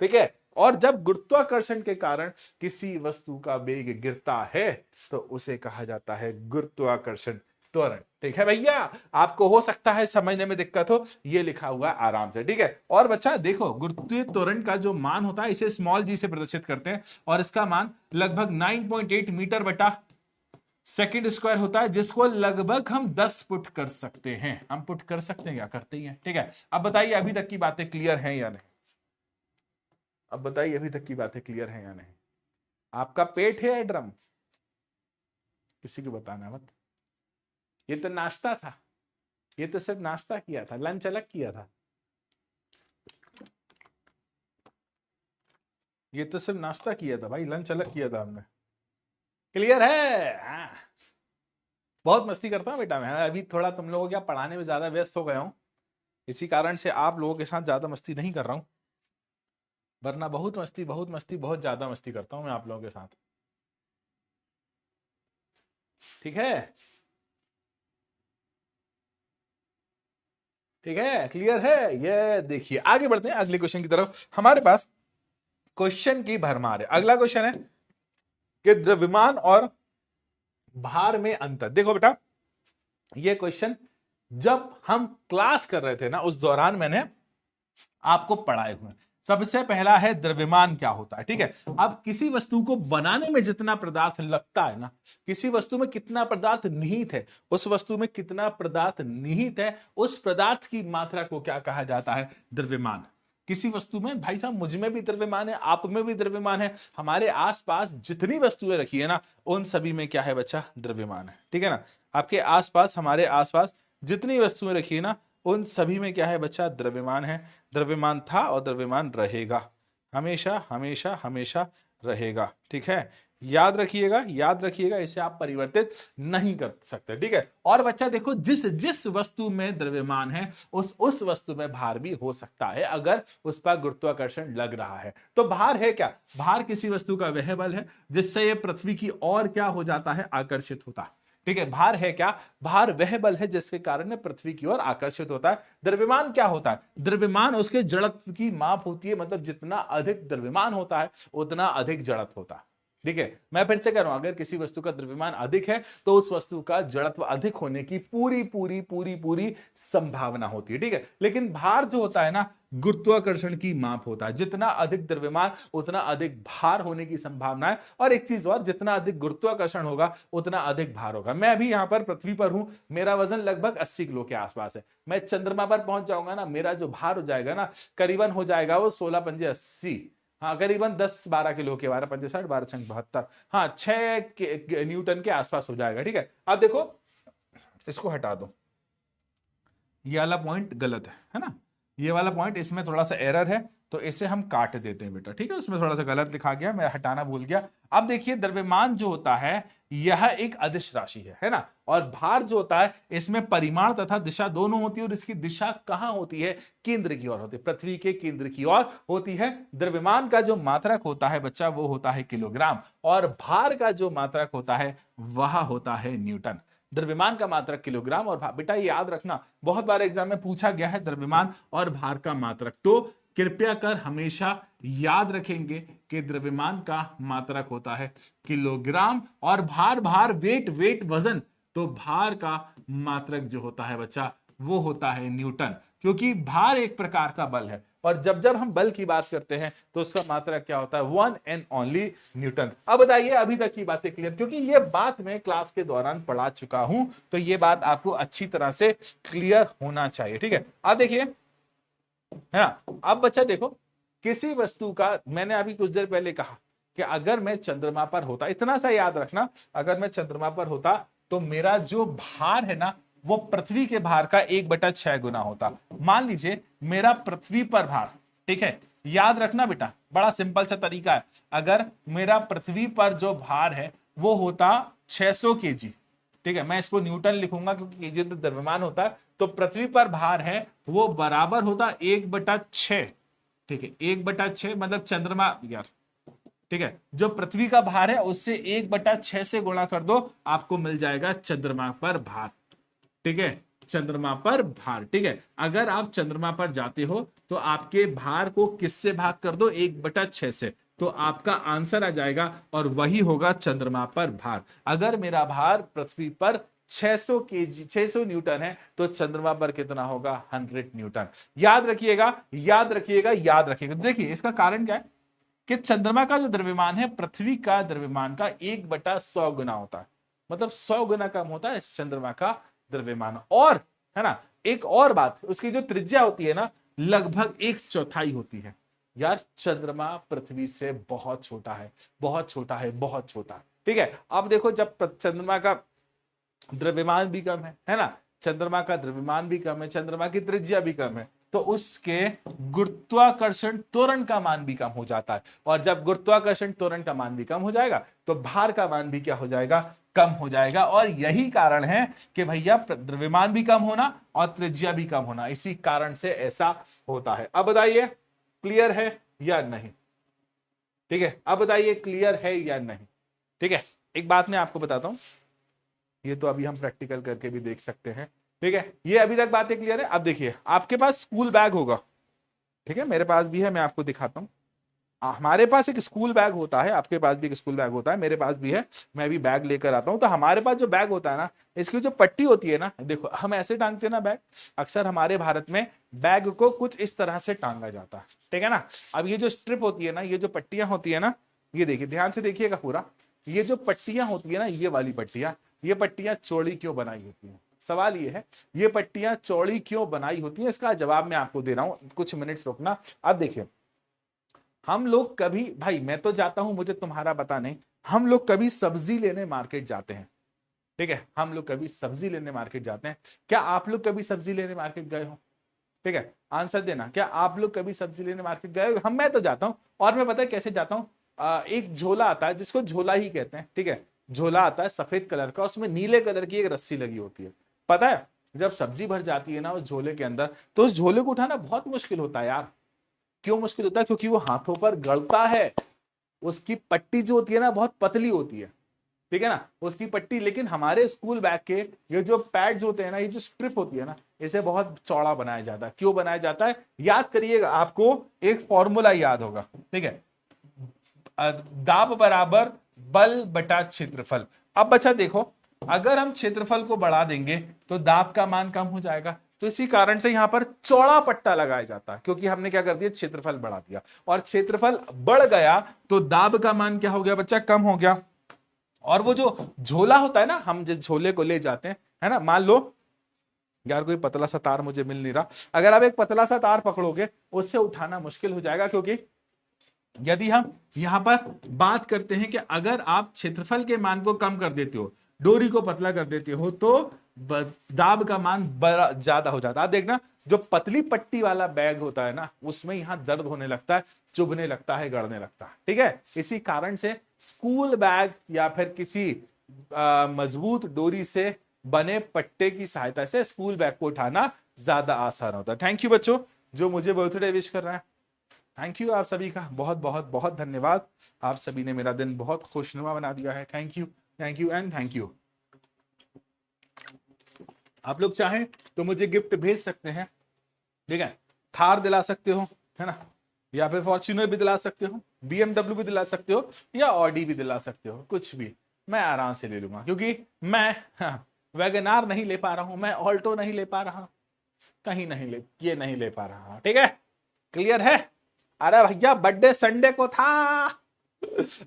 ठीक है, और जब गुरुत्वाकर्षण के कारण किसी वस्तु का वेग गिरता है तो उसे कहा जाता है गुरुत्वाकर्षण त्वरण। ठीक है भैया, आपको हो सकता है समझने में दिक्कत हो, ये लिखा हुआ है आराम से। ठीक है, और बच्चा देखो, गुरुत्वीय त्वरण का जो मान होता है इसे स्मॉल जी से प्रदर्शित करते हैं, और इसका मान लगभग 9.8 मीटर बटा सेकंड स्क्वायर होता है, जिसको लगभग हम 10 पुट कर सकते हैं। हम पुट कर सकते हैं, क्या करते ही हैं। ठीक है, अब बताइए अभी तक की बातें क्लियर हैं या नहीं? अब बताइए अभी तक की बातें क्लियर हैं या नहीं? आपका पेट है या ड्रम? किसी को बताना मत। ये तो नाश्ता था, ये तो सिर्फ नाश्ता किया था, लंच अलग किया था। ये तो सिर्फ नाश्ता किया था भाई, लंच अलग किया था हमने। क्लियर है? हाँ। बहुत मस्ती करता हूँ बेटा मैं। अभी थोड़ा तुम लोगों को क्या पढ़ाने में ज्यादा व्यस्त हो गया हूँ, इसी कारण से आप लोगों के साथ ज्यादा मस्ती नहीं कर रहा हूँ, वरना बहुत मस्ती, बहुत मस्ती, बहुत ज्यादा मस्ती करता हूँ मैं आप लोगों के साथ। ठीक है, ठीक है, क्लियर है? ये देखिए, आगे बढ़ते हैं अगले क्वेश्चन की तरफ। हमारे पास क्वेश्चन की भरमार है। अगला क्वेश्चन है कि द्रव्यमान और भार में अंतर। देखो बेटा, ये क्वेश्चन जब हम क्लास कर रहे थे ना, उस दौरान मैंने आपको पढ़ाए हुए। सबसे पहला है द्रव्यमान क्या होता है। ठीक है, अब किसी वस्तु को बनाने में जितना पदार्थ लगता है ना, किसी वस्तु में कितना पदार्थ निहित है, उस वस्तु में कितना पदार्थ निहित है, उस पदार्थ की मात्रा को क्या कहा जाता है? द्रव्यमान। किसी वस्तु में, भाई साहब, मुझ में भी द्रव्यमान है, आप में भी द्रव्यमान है, हमारे आसपास जितनी वस्तुएं रखी है ना, उन सभी में क्या है बच्चा? द्रव्यमान है। ठीक है ना, आपके आसपास, हमारे आसपास जितनी वस्तुएं रखी है ना, उन सभी में क्या है बच्चा? द्रव्यमान है। द्रव्यमान था और द्रव्यमान रहेगा, हमेशा हमेशा हमेशा रहेगा। ठीक है, याद रखिएगा, याद रखिएगा, इसे आप परिवर्तित नहीं कर सकते। ठीक है, और बच्चा देखो, जिस जिस वस्तु में द्रव्यमान है उस वस्तु में भार भी हो सकता है, अगर उस पर गुरुत्वाकर्षण लग रहा है। तो भार है क्या? भार किसी वस्तु का वह बल है जिससे यह पृथ्वी की ओर क्या हो जाता है? आकर्षित होता है। ठीक है, भार है क्या? भार वह बल है जिसके कारण पृथ्वी की ओर आकर्षित होता है। द्रव्यमान क्या होता है? द्रव्यमान उसके जड़त्व की माप होती है, मतलब जितना अधिक द्रव्यमान होता है उतना अधिक जड़त्व होता है। ठीक है, मैं फिर से कह रहा हूं, अगर किसी वस्तु का द्रव्यमान अधिक है तो उस वस्तु का जड़त्व अधिक होने की पूरी पूरी पूरी पूरी संभावना होती है। ठीक है, लेकिन भार जो होता है ना, गुरुत्वाकर्षण की माप होता है। जितना अधिक द्रव्यमान उतना अधिक भार होने की संभावना है। और एक चीज और, जितना अधिक गुरुत्वाकर्षण होगा उतना अधिक भार होगा। मैं अभी यहां पर पृथ्वी पर हूं, मेरा वजन लगभग 80 किलो के आसपास है। मैं चंद्रमा पर पहुंच जाऊंगा ना, मेरा जो भार हो जाएगा ना, करीबन हो जाएगा वो 16 पंजे 80, हाँ करीबन 10-12 किलो के, 12 पंजे 60, 12 छंग 72, हाँ 6 न्यूटन के आसपास हो जाएगा। ठीक है, अब देखो इसको हटा दो, ये वाला पॉइंट गलत है ना, ये वाला पॉइंट इसमें थोड़ा सा एरर है, तो इसे हम काट देते हैं बेटा। ठीक है, उसमें थोड़ा सा गलत लिखा गया, मैं हटाना भूल गया। अब देखिए, द्रव्यमान जो होता है यह एक अदिश राशि है ना, और भार जो होता है इसमें परिमाण तथा दिशा दोनों होती है, और इसकी दिशा कहां होती है? केंद्र की ओर होती है, पृथ्वी के केंद्र की ओर होती है। द्रव्यमान का जो मात्रक होता है बच्चा वो होता है किलोग्राम, और भार का जो मात्रक होता है वह होता है न्यूटन। द्रव्यमान का मात्रक किलोग्राम और भार, बेटा ये याद रखना, बहुत बार एग्जाम में पूछा गया है द्रव्यमान और भार का मात्रक, तो कृपया कर हमेशा याद रखेंगे कि द्रव्यमान का मात्रक होता है किलोग्राम, और भार भार वेट वेट वजन, तो भार का मात्रक जो होता है बच्चा वो होता है न्यूटन, क्योंकि भार एक प्रकार का बल है, और जब जब हम बल की बात करते हैं तो उसका मात्रक क्या होता है? 1 एंड ओनली न्यूटन। अब बताइए, अभी तक की बातें क्लियर? क्योंकि ये बात मैं क्लास के दौरान पढ़ा चुका हूं, तो ये बात आपको अच्छी तरह से क्लियर होना चाहिए। ठीक है, अब देखिए, है ना, अब बच्चा देखो, किसी वस्तु का, मैंने अभी कुछ देर पहले कहा कि अगर मैं चंद्रमा पर होता, इतना सा याद रखना, अगर मैं चंद्रमा पर होता तो मेरा जो भार है ना वो पृथ्वी के भार का 1/6 गुना होता। मान लीजिए मेरा पृथ्वी पर भार, ठीक है, याद रखना बेटा, बड़ा सिंपल सा तरीका है, अगर मेरा पृथ्वी पर जो भार है वो होता 600 केजी, ठीक है, मैं इसको न्यूटन लिखूंगा क्योंकि केजी तो द्रव्यमान होता है, तो पृथ्वी पर भार है वो बराबर होता 1/6, ठीक है, 1/6 मतलब चंद्रमा यार, ठीक है, जो पृथ्वी का भार है उससे 1/6 से गुणा कर दो, आपको मिल जाएगा चंद्रमा पर भार। ठीक है, चंद्रमा पर भार। ठीक है, अगर आप चंद्रमा पर जाते हो तो आपके भार को किससे भाग कर दो? 1/6 से, तो आपका आंसर आ जाएगा और वही होगा चंद्रमा पर भार। अगर मेरा भार पृथ्वी पर 600 केजी 600 न्यूटन है तो चंद्रमा पर कितना होगा? 100 न्यूटन। याद रखिएगा, याद रखिएगा, याद रखिएगा। देखिए इसका कारण क्या है कि चंद्रमा का जो द्रव्यमान है पृथ्वी का द्रव्यमान का 1/100 गुना होता है, मतलब 100 गुना कम होता है चंद्रमा का द्रव्यमान। और है ना, एक और बात, उसकी जो त्रिज्या होती है ना लगभग 1/4 होती है। यार चंद्रमा पृथ्वी से बहुत छोटा है, बहुत छोटा है, बहुत छोटा। ठीक है, अब देखो, जब चंद्रमा का द्रव्यमान भी कम है ना, चंद्रमा का द्रव्यमान भी कम है, चंद्रमा की त्रिज्या भी कम है, तो उसके गुरुत्वाकर्षण त्वरण का मान भी कम हो जाता है, और जब गुरुत्वाकर्षण त्वरण का मान भी कम हो जाएगा तो भार का मान भी क्या हो जाएगा? कम हो जाएगा। और यही कारण है कि भैया द्रव्यमान भी कम होना और त्रिज्या भी कम होना, इसी कारण से ऐसा होता है। अब बताइए क्लियर है या नहीं? ठीक है, अब बताइए क्लियर है या नहीं? ठीक है, एक बात मैं आपको बताता हूं, ये तो अभी हम प्रैक्टिकल करके भी देख सकते हैं। ठीक है, ये अभी तक बातें क्लियर है। अब देखिए, आपके पास स्कूल बैग होगा, ठीक है, मेरे पास भी है, मैं आपको दिखाता हूँ। हमारे पास एक स्कूल बैग होता है, आपके पास भी एक स्कूल बैग होता है, मेरे पास भी है, मैं भी बैग लेकर आता हूँ। तो हमारे पास जो बैग होता है ना, इसकी जो पट्टी होती है ना, देखो हम ऐसे टांगते हैं ना बैग, अक्सर हमारे भारत में बैग को कुछ इस तरह से टांगा जाता है, ठीक है ना। अब ये जो स्ट्रिप होती है ना, ये जो पट्टियां होती है ना, ये देखिए, ध्यान से देखिएगा पूरा, ये जो पट्टियां होती है ना, ये वाली पट्टियां, ये पट्टियां चौड़ी क्यों बनाई होती है? सवाल ये है, ये पट्टियां चौड़ी क्यों बनाई होती है? इसका जवाब मैं आपको दे रहा हूं, कुछ मिनट्स रुकना। अब देखिए, हम लोग कभी, भाई मैं तो जाता हूं, मुझे तुम्हारा पता नहीं, हम लोग कभी सब्जी लेने मार्केट जाते हैं, ठीक है, हम लोग कभी सब्जी लेने मार्केट जाते हैं। क्या आप लोग कभी सब्जी लेने मार्केट गए हो? ठीक है, आंसर देना, क्या आप लोग कभी सब्जी लेने मार्केट गए हो? मैं तो जाता हूं, और मैं पता है कैसे जाता हूं, एक झोला आता है जिसको झोला ही कहते हैं, ठीक है, झोला आता है सफेद कलर का, उसमें नीले कलर की एक रस्सी लगी होती है। पता है, जब सब्जी भर जाती है ना उस झोले के अंदर, तो उस झोले को उठाना बहुत मुश्किल होता है यार। क्यों मुश्किल होता है? क्योंकि वो हाथों पर गड़ता है, उसकी पट्टी जो होती है ना बहुत पतली होती है, ठीक है ना, उसकी पट्टी। लेकिन हमारे स्कूल बैग के ये जो पैड्स होते हैं ना, ये जो स्ट्रिप होती है ना, इसे बहुत चौड़ा बनाया जाता है। क्यों बनाया जाता है? याद करिएगा, आपको एक फॉर्मूला याद होगा, ठीक है, दाब बराबर बल बटा क्षेत्रफल। अब बच्चा देखो, अगर हम क्षेत्रफल को बढ़ा देंगे तो दाब का मान कम हो जाएगा, तो इसी कारण से यहां पर चौड़ा पट्टा लगाया जाता है, क्योंकि हमने क्या कर दिया, क्षेत्रफल बढ़ा दिया, और क्षेत्रफल बढ़ गया तो दाब का मान क्या हो गया बच्चा, कम हो गया। और वो जो झोला होता है ना, हम जिस झोले को ले जाते हैं, है ना, मान लो यार कोई पतला सा तार मुझे मिल नहीं रहा, अगर आप एक पतला सा तार पकड़ोगे उससे उठाना मुश्किल हो जाएगा, क्योंकि यदि हम यहां पर बात करते हैं कि अगर आप क्षेत्रफल के मान को कम कर देते हो, डोरी को पतला कर देते हो, तो दाब का मान बड़ा ज्यादा हो जाता है। आप देखना, जो पतली पट्टी वाला बैग होता है ना, उसमें यहां दर्द होने लगता है, चुभने लगता है, गड़ने लगता है, ठीक है। इसी कारण से स्कूल बैग या फिर किसी मजबूत डोरी से बने पट्टे की सहायता से स्कूल बैग को उठाना ज्यादा आसान होता है। थैंक यू बच्चों, जो मुझे बर्थडे विश कर रहा है, थैंक यू आप सभी का बहुत बहुत बहुत धन्यवाद। आप सभी ने मेरा दिन बहुत खुशनुमा बना दिया है। Thank you, thank you and thank you. आप लोग चाहें तो मुझे गिफ्ट भेज सकते हैं, ठीक है, थार दिला सकते हो, है ना, या फिर फॉर्च्यूनर भी दिला सकते हो, BMW भी दिला सकते हो, या ऑडी भी दिला सकते हो, कुछ भी मैं आराम से ले लूंगा, क्योंकि मैं वैगनार नहीं ले पा रहा हूं, मैं ऑल्टो नहीं ले पा रहा, कहीं नहीं ले, ये नहीं ले पा रहा, ठीक है, क्लियर है। अरे भैया बर्थडे संडे को था,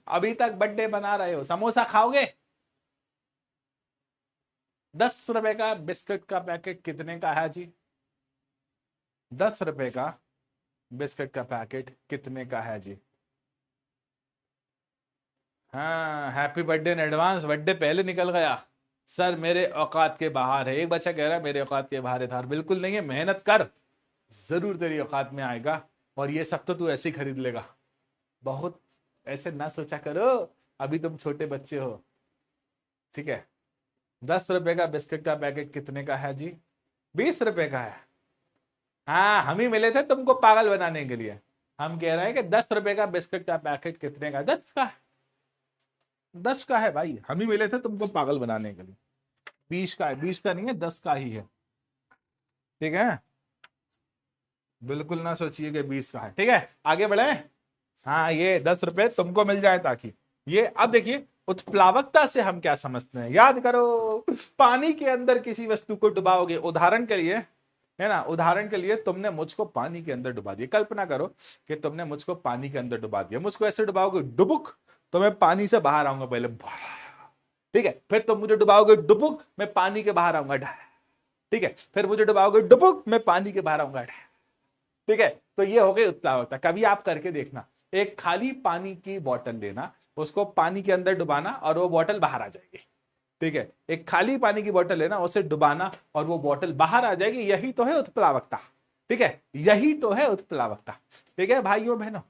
अभी तक बर्थडे बना रहे हो, समोसा खाओगे? 10 रुपए का बिस्किट का पैकेट कितने का है जी? 10 रुपए का बिस्किट का पैकेट कितने का है जी? हाँ, happy birthday in advance, birthday पहले निकल गया। सर मेरे औकात के बाहर है, एक बच्चा कह रहा है मेरे औकात के बाहर है थार, बिल्कुल नहीं है, मेहनत कर, जरूर तेरी औकात में आएगा, और ये सब तो तू ऐसे ही खरीद लेगा। बहुत ऐसे ना सोचा करो, अभी तुम छोटे बच्चे हो, ठीक है। 10 रुपए का बिस्किट का पैकेट कितने का है जी? 20 रुपए का है। हाँ, हम ही मिले थे तुमको पागल बनाने के लिए। हम कह रहे हैं कि 10 रुपए का बिस्किट का पैकेट कितने का? 10 का है, 10 का है भाई, हम ही मिले थे तुमको पागल बनाने के लिए। 20 का है, 20 का नहीं है, 10 का ही है, ठीक है। बिल्कुल ना सोचिए कि 20 का है, ठीक है, आगे बढ़े। हाँ, ये 10 रुपए तुमको मिल जाए, ताकि ये, अब देखिए उत्प्लावकता से हम क्या समझते हैं, याद करो, पानी के अंदर किसी वस्तु को डुबाओगे, उदाहरण के लिए, है ना, उदाहरण के लिए तुमने मुझको पानी के अंदर डुबा दिया, कल्पना करो कि तुमने मुझको पानी के अंदर डुबा दिया, मुझको ऐसे डुबाओगे डुबुक, तो मैं पानी से बाहर आऊंगा पहले, ठीक है, फिर तुम मुझे डुबाओगे डुबुक, मैं पानी के बाहर आऊंगा, ठीक है, फिर मुझे डुबाओगे डुबुक, मैं पानी के बाहर आऊंगा, ठीक है। तो ये हो गई उत्प्लावकता। कभी आप करके देखना, एक खाली पानी की बोतल लेना, उसको पानी के अंदर डुबाना और वो बोतल बाहर आ जाएगी, ठीक है। एक खाली पानी की बोतल लेना, उसे डुबाना और वो बोतल बाहर आ जाएगी, यही तो है उत्प्लावकता, ठीक है, यही तो है उत्प्लावकता, ठीक है भाइयों बहनों,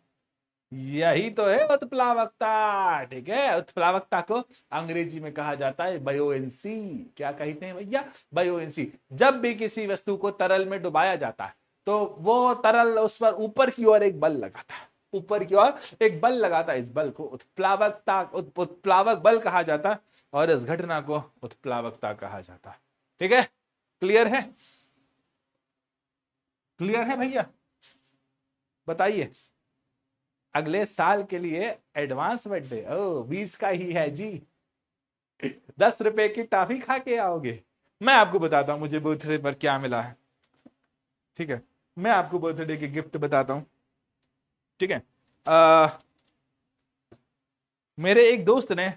यही तो है उत्प्लावकता, ठीक है। उत्प्लावकता को अंग्रेजी में कहा जाता है बायोएंसी। क्या कहते हैं भैया? बायोएंसी। जब भी किसी वस्तु को तरल में डुबाया जाता है तो वो तरल उस पर ऊपर की ओर एक बल लगाता है, ऊपर की ओर एक बल लगाता है, इस बल को उत्प्लावकता, उत्प्लावक बल कहा जाता है, और इस घटना को उत्प्लावकता कहा जाता है, ठीक है। क्लियर है? क्लियर है भैया? बताइए। अगले साल के लिए एडवांस बर्थडे, ओ 20 का ही है जी, 10 रुपए की टॉफी खा के आओगे। मैं आपको बताता हूं मुझे बर्थडे पर क्या मिला है, ठीक है, मैं आपको बर्थडे के गिफ्ट बताता हूं, ठीक है। मेरे एक दोस्त ने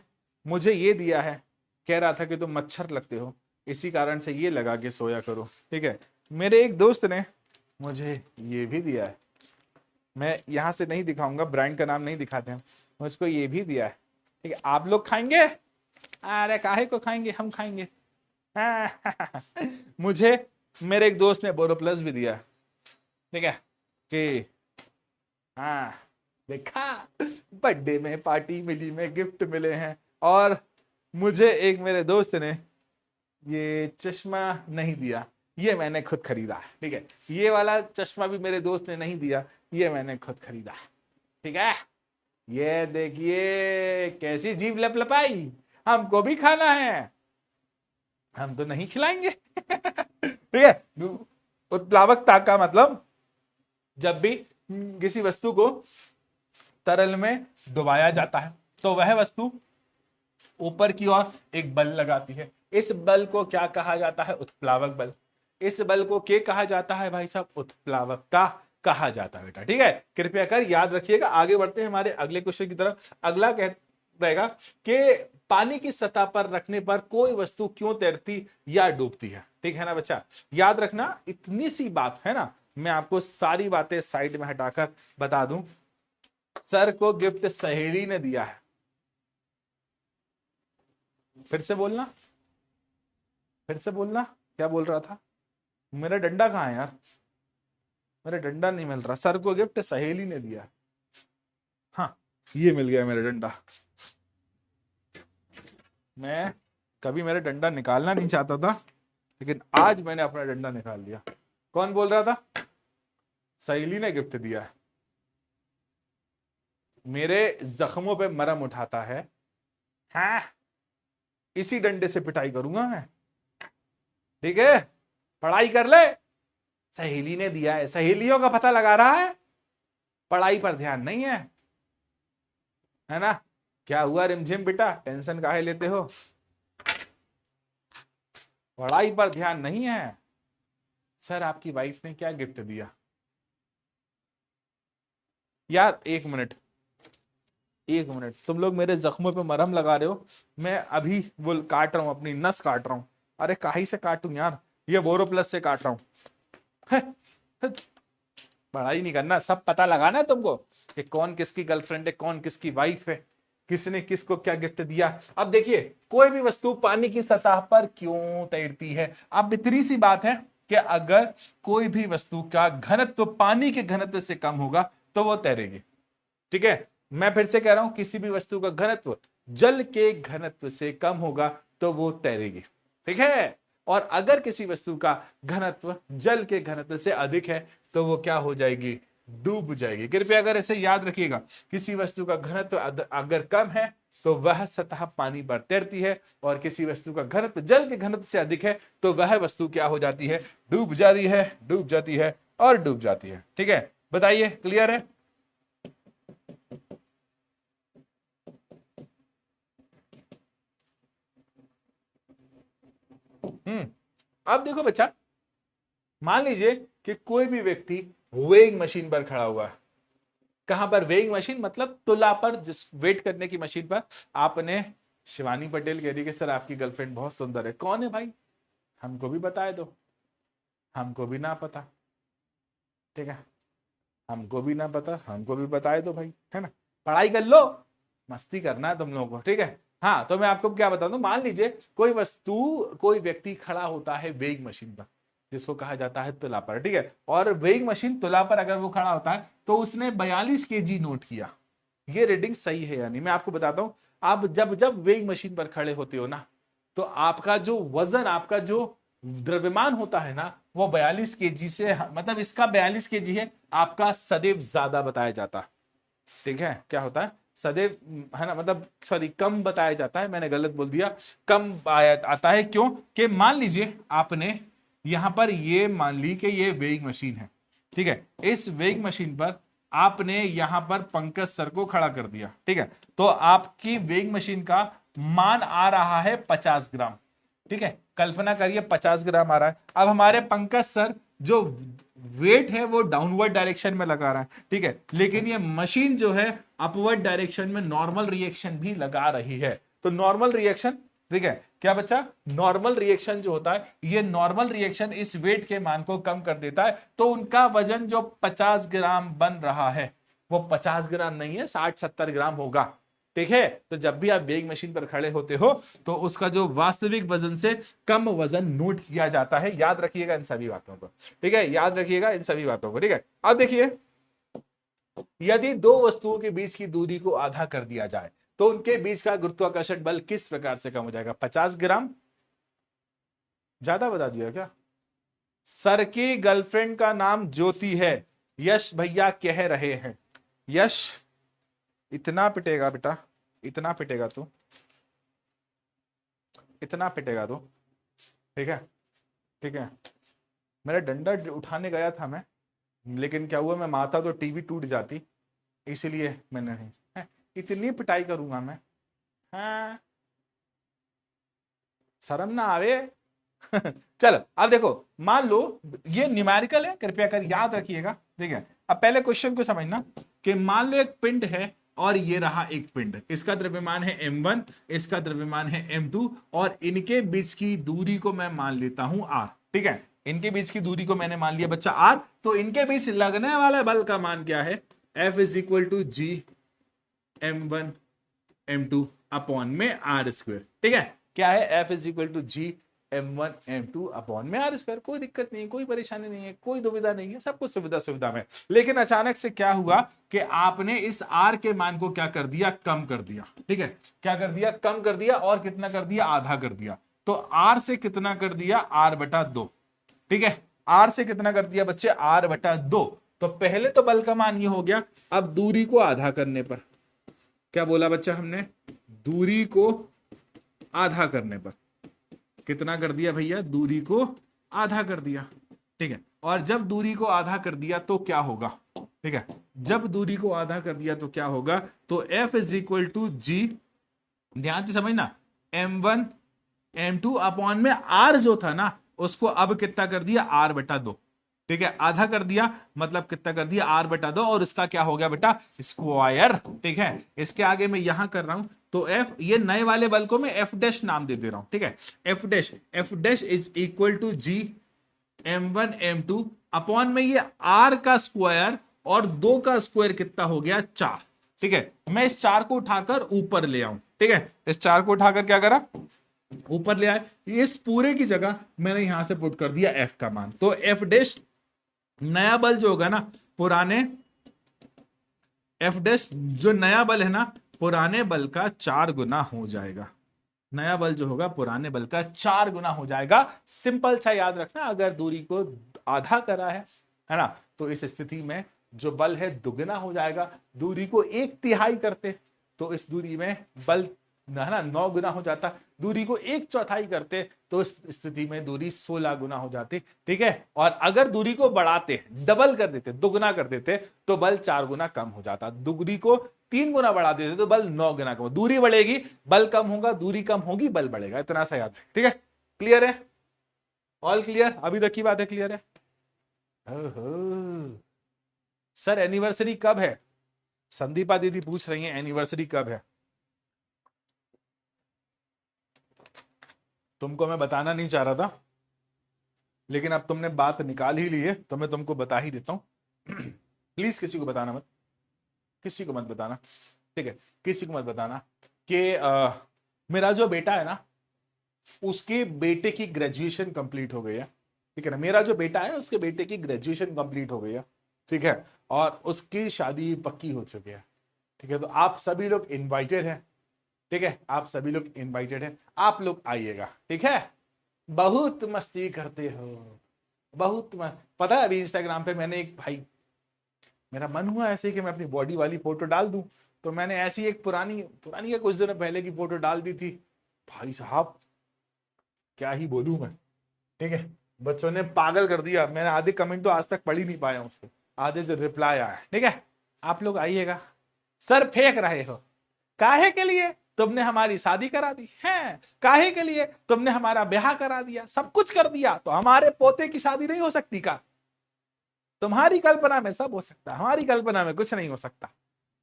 मुझे ये दिया है, कह रहा था कि तुम मच्छर लगते हो, इसी कारण से ये लगा के सोया करो, ठीक है। मेरे एक दोस्त ने मुझे ये भी दिया है, मैं यहां से नहीं दिखाऊंगा, ब्रांड का नाम नहीं दिखाते हैं, मुझको ये भी दिया है, ठीक है। आप लोग खाएंगे? अरे काहे को खाएंगे, हम खाएंगे। मुझे मेरे एक दोस्त ने बोरोप्लस भी दिया, ठीक है, कि हाँ देखा, बर्थडे में पार्टी मिली में गिफ्ट मिले हैं। और मुझे एक मेरे दोस्त ने ये चश्मा नहीं दिया, ये मैंने खुद खरीदा, ठीक है। ये वाला चश्मा भी मेरे दोस्त ने नहीं दिया, ये मैंने खुद खरीदा, ठीक है। ये देखिए कैसी जीभ लपलपाई, हमको भी खाना है, हम तो नहीं खिलाएंगे। ठीक है। उत्प्लावकता का मतलब, जब भी किसी वस्तु को तरल में डुबाया जाता है तो वह वस्तु ऊपर की ओर एक बल लगाती है। इस बल को क्या कहा जाता है? उत्प्लावक बल। इस बल को क्या कहा जाता है भाई साहब? उत्प्लावकता कहा जाता है बेटा। ठीक है, कृपया कर याद रखिएगा। आगे बढ़ते हैं हमारे अगले क्वेश्चन की तरफ। अगला कह रहेगा कि पानी की सतह पर रखने पर कोई वस्तु क्यों तैरती या डूबती है? ठीक है ना बच्चा, याद रखना, इतनी सी बात है ना, मैं आपको सारी बातें साइड में हटाकर बता दूं। सर को गिफ्ट सहेली ने दिया है। फिर से बोलना, फिर से बोलना, क्या बोल रहा था? मेरा डंडा कहाँ है यार? मेरा डंडा नहीं मिल रहा। सर को गिफ्ट सहेली ने दिया। हाँ, ये मिल गया मेरा डंडा। मैं कभी मेरा डंडा निकालना नहीं चाहता था, लेकिन आज मैंने अपना डंडा निकाल लिया। कौन बोल रहा था? सहेली ने गिफ्ट दिया। मेरे जख्मों पे मरहम उठाता है। हाँ, इसी डंडे से पिटाई करूंगा मैं। ठीक है, पढ़ाई कर ले। सहेली ने दिया है, सहेलियों का पता लगा रहा है, पढ़ाई पर ध्यान नहीं है ना? क्या हुआ रिमझिम बेटा, टेंशन काहे लेते हो? पढ़ाई पर ध्यान नहीं है। सर आपकी वाइफ ने क्या गिफ्ट दिया? यार एक मिनट, एक मिनट, तुम लोग मेरे जख्मों पे मरहम लगा रहे हो, मैं अभी वो काट रहा हूं, अपनी नस काट रहा हूं। अरे काहे से काटूं यार, ये बोरोप्लस से काट रहा हूं। है, है। पढ़ाई नहीं करना, सब पता लगाना है तुमको कि कौन किसकी गर्लफ्रेंड है, कौन किसकी वाइफ है, किसने किसको क्या गिफ्ट दिया। अब देखिए, कोई भी वस्तु पानी की सतह पर क्यों तैरती है? अब इतनी सी बात है कि अगर कोई भी वस्तु का घनत्व पानी के घनत्व से कम होगा तो वो तैरेगी। ठीक है, मैं फिर से कह रहा हूं, किसी भी वस्तु का घनत्व जल के घनत्व से कम होगा तो वो तैरेगी। ठीक है, और अगर किसी वस्तु का घनत्व जल के घनत्व से अधिक है तो वो क्या हो जाएगी? डूब जाएगी। कृपया अगर इसे याद रखिएगा, किसी वस्तु का घनत्व अगर कम है तो वह सतह पानी पर तैरती है, और किसी वस्तु का घनत्व जल के घनत्व से अधिक है तो वह वस्तु क्या हो जाती है? डूब जाती है, डूब जाती है और डूब जाती है। ठीक है, बताइए, क्लियर है? अब देखो बच्चा, मान लीजिए कि कोई भी व्यक्ति वेइंग मशीन पर खड़ा हुआ है। कहां पर? वेइंग मशीन मतलब तुला पर, जिस वेट करने की मशीन पर। आपने, शिवानी पटेल कह रही कि सर आपकी गर्लफ्रेंड बहुत सुंदर है। कौन है भाई? हमको भी बताए दो, हमको भी ना पता। ठीक है, हमको भी ना पता, हमको भी बताए दो भाई, है ना? पढ़ाई कर लो, मस्ती करना है तुम लोगों को। ठीक है, हाँ, तो मैं आपको क्या बता दूं, मान लीजिए कोई वस्तु, कोई व्यक्ति खड़ा होता है वेइंग मशीन पर, जिसको कहा जाता है तुला पर। ठीक है, और वेइंग मशीन तुला पर अगर वो खड़ा होता है तो उसने 42 केजी नोट किया। ये रीडिंग सही है या नहीं, मैं आपको बताता हूं। आप जब जब वेइंग मशीन पर खड़े होते हो ना, तो आपका जो वजन, आपका जो द्रव्यमान होता है ना, वो 42 केजी से, मतलब इसका 42 केजी है, आपका सदैव ज्यादा बताया जाता है। ठीक है, क्या होता है? सदैव, है ना, मतलब सॉरी, कम बताया जाता है, मैंने गलत बोल दिया। कम आता है, क्यों? कि मान लीजिए आपने यहां पर ये मान ली कि ये वेइंग मशीन है। ठीक है, इस वेइंग मशीन पर आपने यहां पर पंकज सर को खड़ा कर दिया। ठीक है, तो आपकी वेइंग मशीन का मान आ रहा है 50 ग्राम। ठीक है, कल्पना करिए 50 ग्राम आ रहा है। अब हमारे पंकज सर जो वेट है वो डाउनवर्ड डायरेक्शन में लगा रहा है। ठीक है, लेकिन ये मशीन जो है अपवर्ड डायरेक्शन में नॉर्मल रिएक्शन भी लगा रही है। तो नॉर्मल रिएक्शन, ठीक है क्या बच्चा? नॉर्मल रिएक्शन जो होता है, ये नॉर्मल रिएक्शन इस वेट के मान को कम कर देता है। तो उनका वजन जो 50 ग्राम बन रहा है, वो 50 ग्राम नहीं है, 60-70 ग्राम होगा। ठीक है, तो जब भी आप वेइंग मशीन पर खड़े होते हो तो उसका जो वास्तविक वजन से कम वजन नोट किया जाता है। याद रखिएगा इन सभी बातों को। ठीक है, याद रखिएगा इन सभी बातों को। ठीक है, अब देखिए, यदि दो वस्तुओं के बीच की दूरी को आधा कर दिया जाए तो उनके बीच का गुरुत्वाकर्षण बल किस प्रकार से कम हो जाएगा? 50 ग्राम। ज्यादा बता दिया क्या? सर की गर्लफ्रेंड का नाम ज्योति है, यश भैया कह रहे हैं। यश, इतना पिटेगा बेटा, इतना पिटेगा तू, इतना पिटेगा तू। ठीक है, ठीक है, मेरा डंडा उठाने गया था मैं, लेकिन क्या हुआ, मैं मारता तो टीवी टूट जाती, इसलिए मैंने नहीं है, इतनी पिटाई करूंगा मैं। हाँ, शर्म ना आवे। चलो अब देखो, मान लो ये न्यूमेरिकल है, कृपया कर याद रखिएगा। ठीक है, अब पहले क्वेश्चन को समझना कि मान लो एक पिंड है और ये रहा एक पिंड, इसका द्रव्यमान है m1, इसका द्रव्यमान है m2, और इनके बीच की दूरी को मैं मान लेता हूं r। ठीक है, इनके बीच की दूरी को मैंने मान लिया बच्चा r, तो इनके बीच लगने वाले बल का मान क्या है? F is equal to G m1 m2 upon में r स्क्वायर। ठीक है, क्या है? F is equal to G m1 m2 upon में r स्क्वायर। कोई दिक्कत नहीं है, कोई परेशानी नहीं है, कोई दुविधा नहीं है, सब कुछ सुविधा सुविधा में। लेकिन अचानक से क्या हुआ कि आपने इस r के मान को क्या कर दिया? कम कर दिया। ठीक है, क्या कर दिया? कम कर दिया। और कितना कर दिया? आधा कर दिया। तो r से कितना कर दिया? r बटा 2। ठीक है, r से कितना कर दिया बच्चे? r बटा 2। तो पहले तो बल का मान ये हो गया। अब दूरी को आधा करने पर क्या बोला बच्चा हमने? दूरी को आधा करने पर कितना कर दिया भैया? दूरी को आधा कर दिया। ठीक है, और जब दूरी को आधा कर दिया तो क्या होगा? ठीक है, जब दूरी को आधा कर दिया तो क्या होगा? तो F इज इक्वल टू जी, ध्यान से समझना, m1 m2 अपॉन में r जो था ना, उसको अब कितना कर दिया? r बटा 2। ठीक है, आधा कर दिया मतलब कितना कर दिया? r बटा 2, और इसका क्या हो गया बेटा? स्क्वायर। ठीक है, इसके आगे मैं यहां कर रहा हूं, तो F, ये नए वाले बल को मैं F डैश नाम दे रहा हूं। ठीक है, F dash is equal to G m1 m2 upon में ये r का स्क्वायर, और 2 का स्क्वायर कितना हो गया? 4। ठीक है, मैं इस 4 को उठाकर ऊपर ले आऊं। ठीक है, इस 4 को उठाकर क्या करा? ऊपर ले आए। इस पूरे की जगह मैंने यहां से पुट कर दिया F का मान। तो F डैश नया बल जो होगा ना, पुराने F डैश जो नया बल है ना, पुराने बल का 4 गुना हो जाएगा। नया बल जो होगा पुराने बल का 4 गुना हो जाएगा। सिंपल सा याद रखना, अगर दूरी को आधा करा है ना, तो इस स्थिति में जो बल है दुगना हो जाएगा। दूरी को 1/3 करते तो इस दूरी में बल है ना 9 गुना हो जाता। दूरी को 1/4 करते तो इस स्थिति में दूरी 16 गुना हो जाती। ठीक है, और अगर दूरी को बढ़ाते, डबल कर देते, दुगना कर देते, तो बल 4 गुना कम हो जाता। दूरी को 3 गुना बढ़ा देते तो बल 9 गुना कम। दूरी बढ़ेगी, बल कम होगा, दूरी कम होगी, बल बढ़ेगा। इतना सा याद है। ठीक है, क्लियर है? All clear? अभी तक की बात है क्लियर है? सर एनिवर्सरी कब है? संदीपा दीदी पूछ रही है एनिवर्सरी कब है। तुमको मैं बताना नहीं चाह रहा था, लेकिन अब तुमने बात निकाल ही ली है तो मैं तुमको बता ही देता हूं। प्लीज किसी को बताना मत, किसी को मत बताना। ठीक है, किसी को मत बताना कि मेरा जो बेटा है ना, उसके बेटे की ग्रेजुएशन कंप्लीट हो गई है। ठीक है ना, मेरा जो बेटा है उसके बेटे की ग्रेजुएशन कंप्लीट हो गई है। ठीक है, और उसकी शादी पक्की हो चुकी है। ठीक है, तो आप सभी लोग इनवाइटेड हैं। ठीक है, आप सभी लोग इनवाइटेड हैं, आप लोग आइएगा। ठीक है, बहुत मस्ती करते हो, बहुत पता है अभी इंस्टाग्राम पे मैंने एक भाई, मेरा मन हुआ ऐसे कि मैं अपनी बॉडी वाली फोटो डाल दूं, तो मैंने ऐसी एक पुरानी पुरानी कुछ दिनों पहले की फोटो डाल दी थी। भाई साहब क्या ही बोलूं मैं। ठीक है, बच्चों ने पागल कर दिया। मैंने आधे कमेंट तो आज तक पढ़ ही नहीं पाया उसके, आधे जो रिप्लाई आया। ठीक है, आप लोग आइएगा। सर फेंक रहे हो काहे के लिए? तुमने हमारी शादी करा दी है, काहे के लिए? तुमने हमारा ब्याह करा दिया, सब कुछ कर दिया, तो हमारे पोते की शादी नहीं हो सकती का? तुम्हारी कल्पना में सब हो सकता है, हमारी कल्पना में कुछ नहीं हो सकता।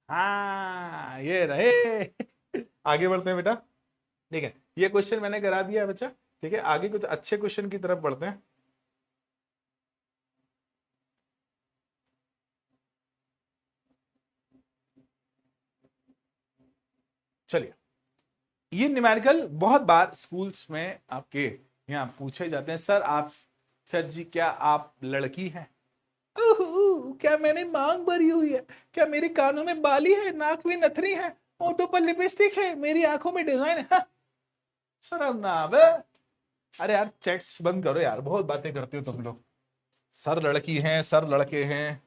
हाँ ये रहे। आगे बढ़ते हैं बेटा। ठीक है, ये क्वेश्चन मैंने करा दिया है बच्चा। ठीक है, आगे कुछ अच्छे क्वेश्चन की तरफ बढ़ते हैं। चलिए, ये न्यूमेरिकल बहुत बार स्कूल्स में आपके यहाँ पूछे जाते हैं। सर जी क्या आप लड़की हैं? क्या मैंने मांग भरी हुई है? क्या मेरे कानों में बाली है, नाक में नथनी है, होठों पर लिपस्टिक है, मेरी आंखों में डिजाइन है? शर्म ना आवे। अरे यार चैट्स बंद करो यार, बहुत बातें करते हो तुम लोग। सर लड़की हैं, सर लड़के हैं,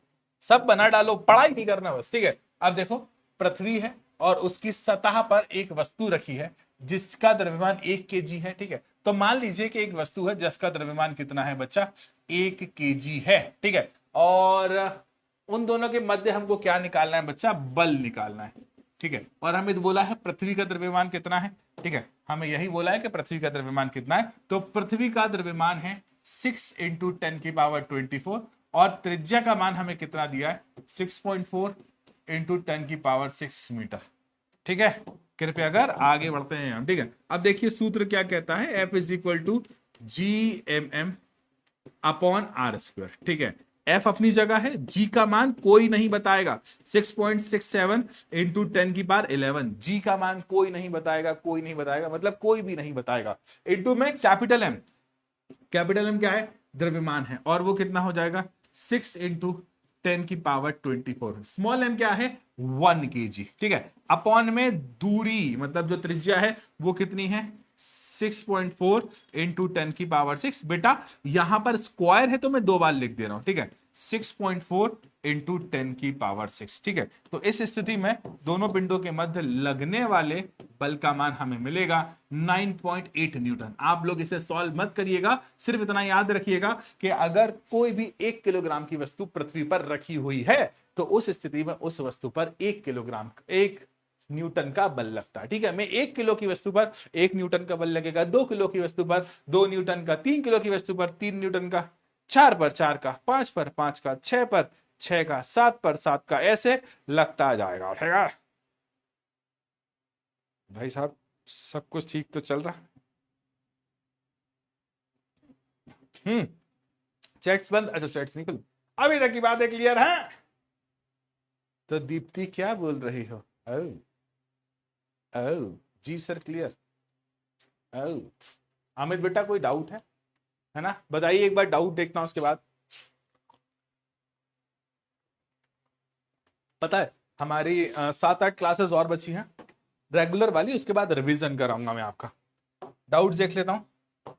सब बना डालो, पढ़ाई नहीं करना बस। ठीक है, अब देखो, पृथ्वी है और उसकी सतह पर एक वस्तु रखी है जिसका द्रव्यमान 1 kg है। ठीक है, तो मान लीजिए कि एक वस्तु है जिसका द्रव्यमान कितना है बच्चा? 1 kg है। ठीक है, और उन दोनों के मध्य हमको क्या निकालना है बच्चा? बल निकालना है। ठीक है, और हमें तो बोला है पृथ्वी का द्रव्यमान कितना है। ठीक है, हमें यही बोला है कि पृथ्वी का द्रव्यमान कितना है, तो पृथ्वी का द्रव्यमान है 6 इंटू 10⁻24 और त्रिज्या का मान हमें कितना दिया है 6.4 इंटू 10⁻6 मीटर। ठीक है, कृपया अगर आगे बढ़ते हैं हम। ठीक है, अब देखिए सूत्र क्या कहता है, F is equal to GMM upon R²। ठीक है, F अपनी जगह है, G का मान कोई नहीं बताएगा, 6.67 इंटू 10⁻11। G का मान कोई नहीं बताएगा, कोई नहीं बताएगा मतलब कोई भी नहीं बताएगा, इंटू में कैपिटल M। कैपिटल M क्या है, द्रव्यमान है, और वो कितना हो जाएगा 6 इंटू 10⁻24। स्मॉल m क्या है 1 kg। ठीक है, अपॉन में दूरी मतलब जो त्रिज्या है वो कितनी है 6.4 इंटू 10⁻6। बेटा यहां पर स्क्वायर है तो मैं 2 बार लिख दे रहा हूं। ठीक है, 6.4 इंटू 10⁻6। ठीक है, तो इस स्थिति में दोनों पिंडों के मध्य लगने वाले बल का मान हमें मिलेगा 9.8 न्यूटन। आप लोग इसे सॉल्व मत करिएगा, सिर्फ इतना याद रखिएगा कि अगर कोई भी 1 किलोग्राम की वस्तु पृथ्वी पर रखी हुई है तो उस स्थिति में उस वस्तु पर 1 किलोग्राम 1 न्यूटन का बल लगता है। ठीक है, मैं 1 किलो की वस्तु पर 1 न्यूटन का बल लगेगा, 2 किलो की वस्तु पर 2 न्यूटन का, 3 किलो की वस्तु पर 3 न्यूटन का, 4 पर 4 का, 5 पर 5 का, 6 पर 6 का, 7 पर 7 का, ऐसे लगता जाएगा। उठेगा भाई साहब, सब कुछ ठीक तो चल रहा। चैट्स बंद, अच्छा चैट्स निकल, अभी तक की बातें क्लियर है। तो दीप्ति क्या बोल रही हो? जी सर क्लियर। अमित बेटा कोई डाउट है ना, बताइए एक बार, डाउट देखता हूं उसके बाद। पता है हमारी 7-8 क्लासेस और बची हैं रेगुलर वाली, उसके बाद रिवीजन कराऊंगा मैं आपका। डाउट देख लेता हूं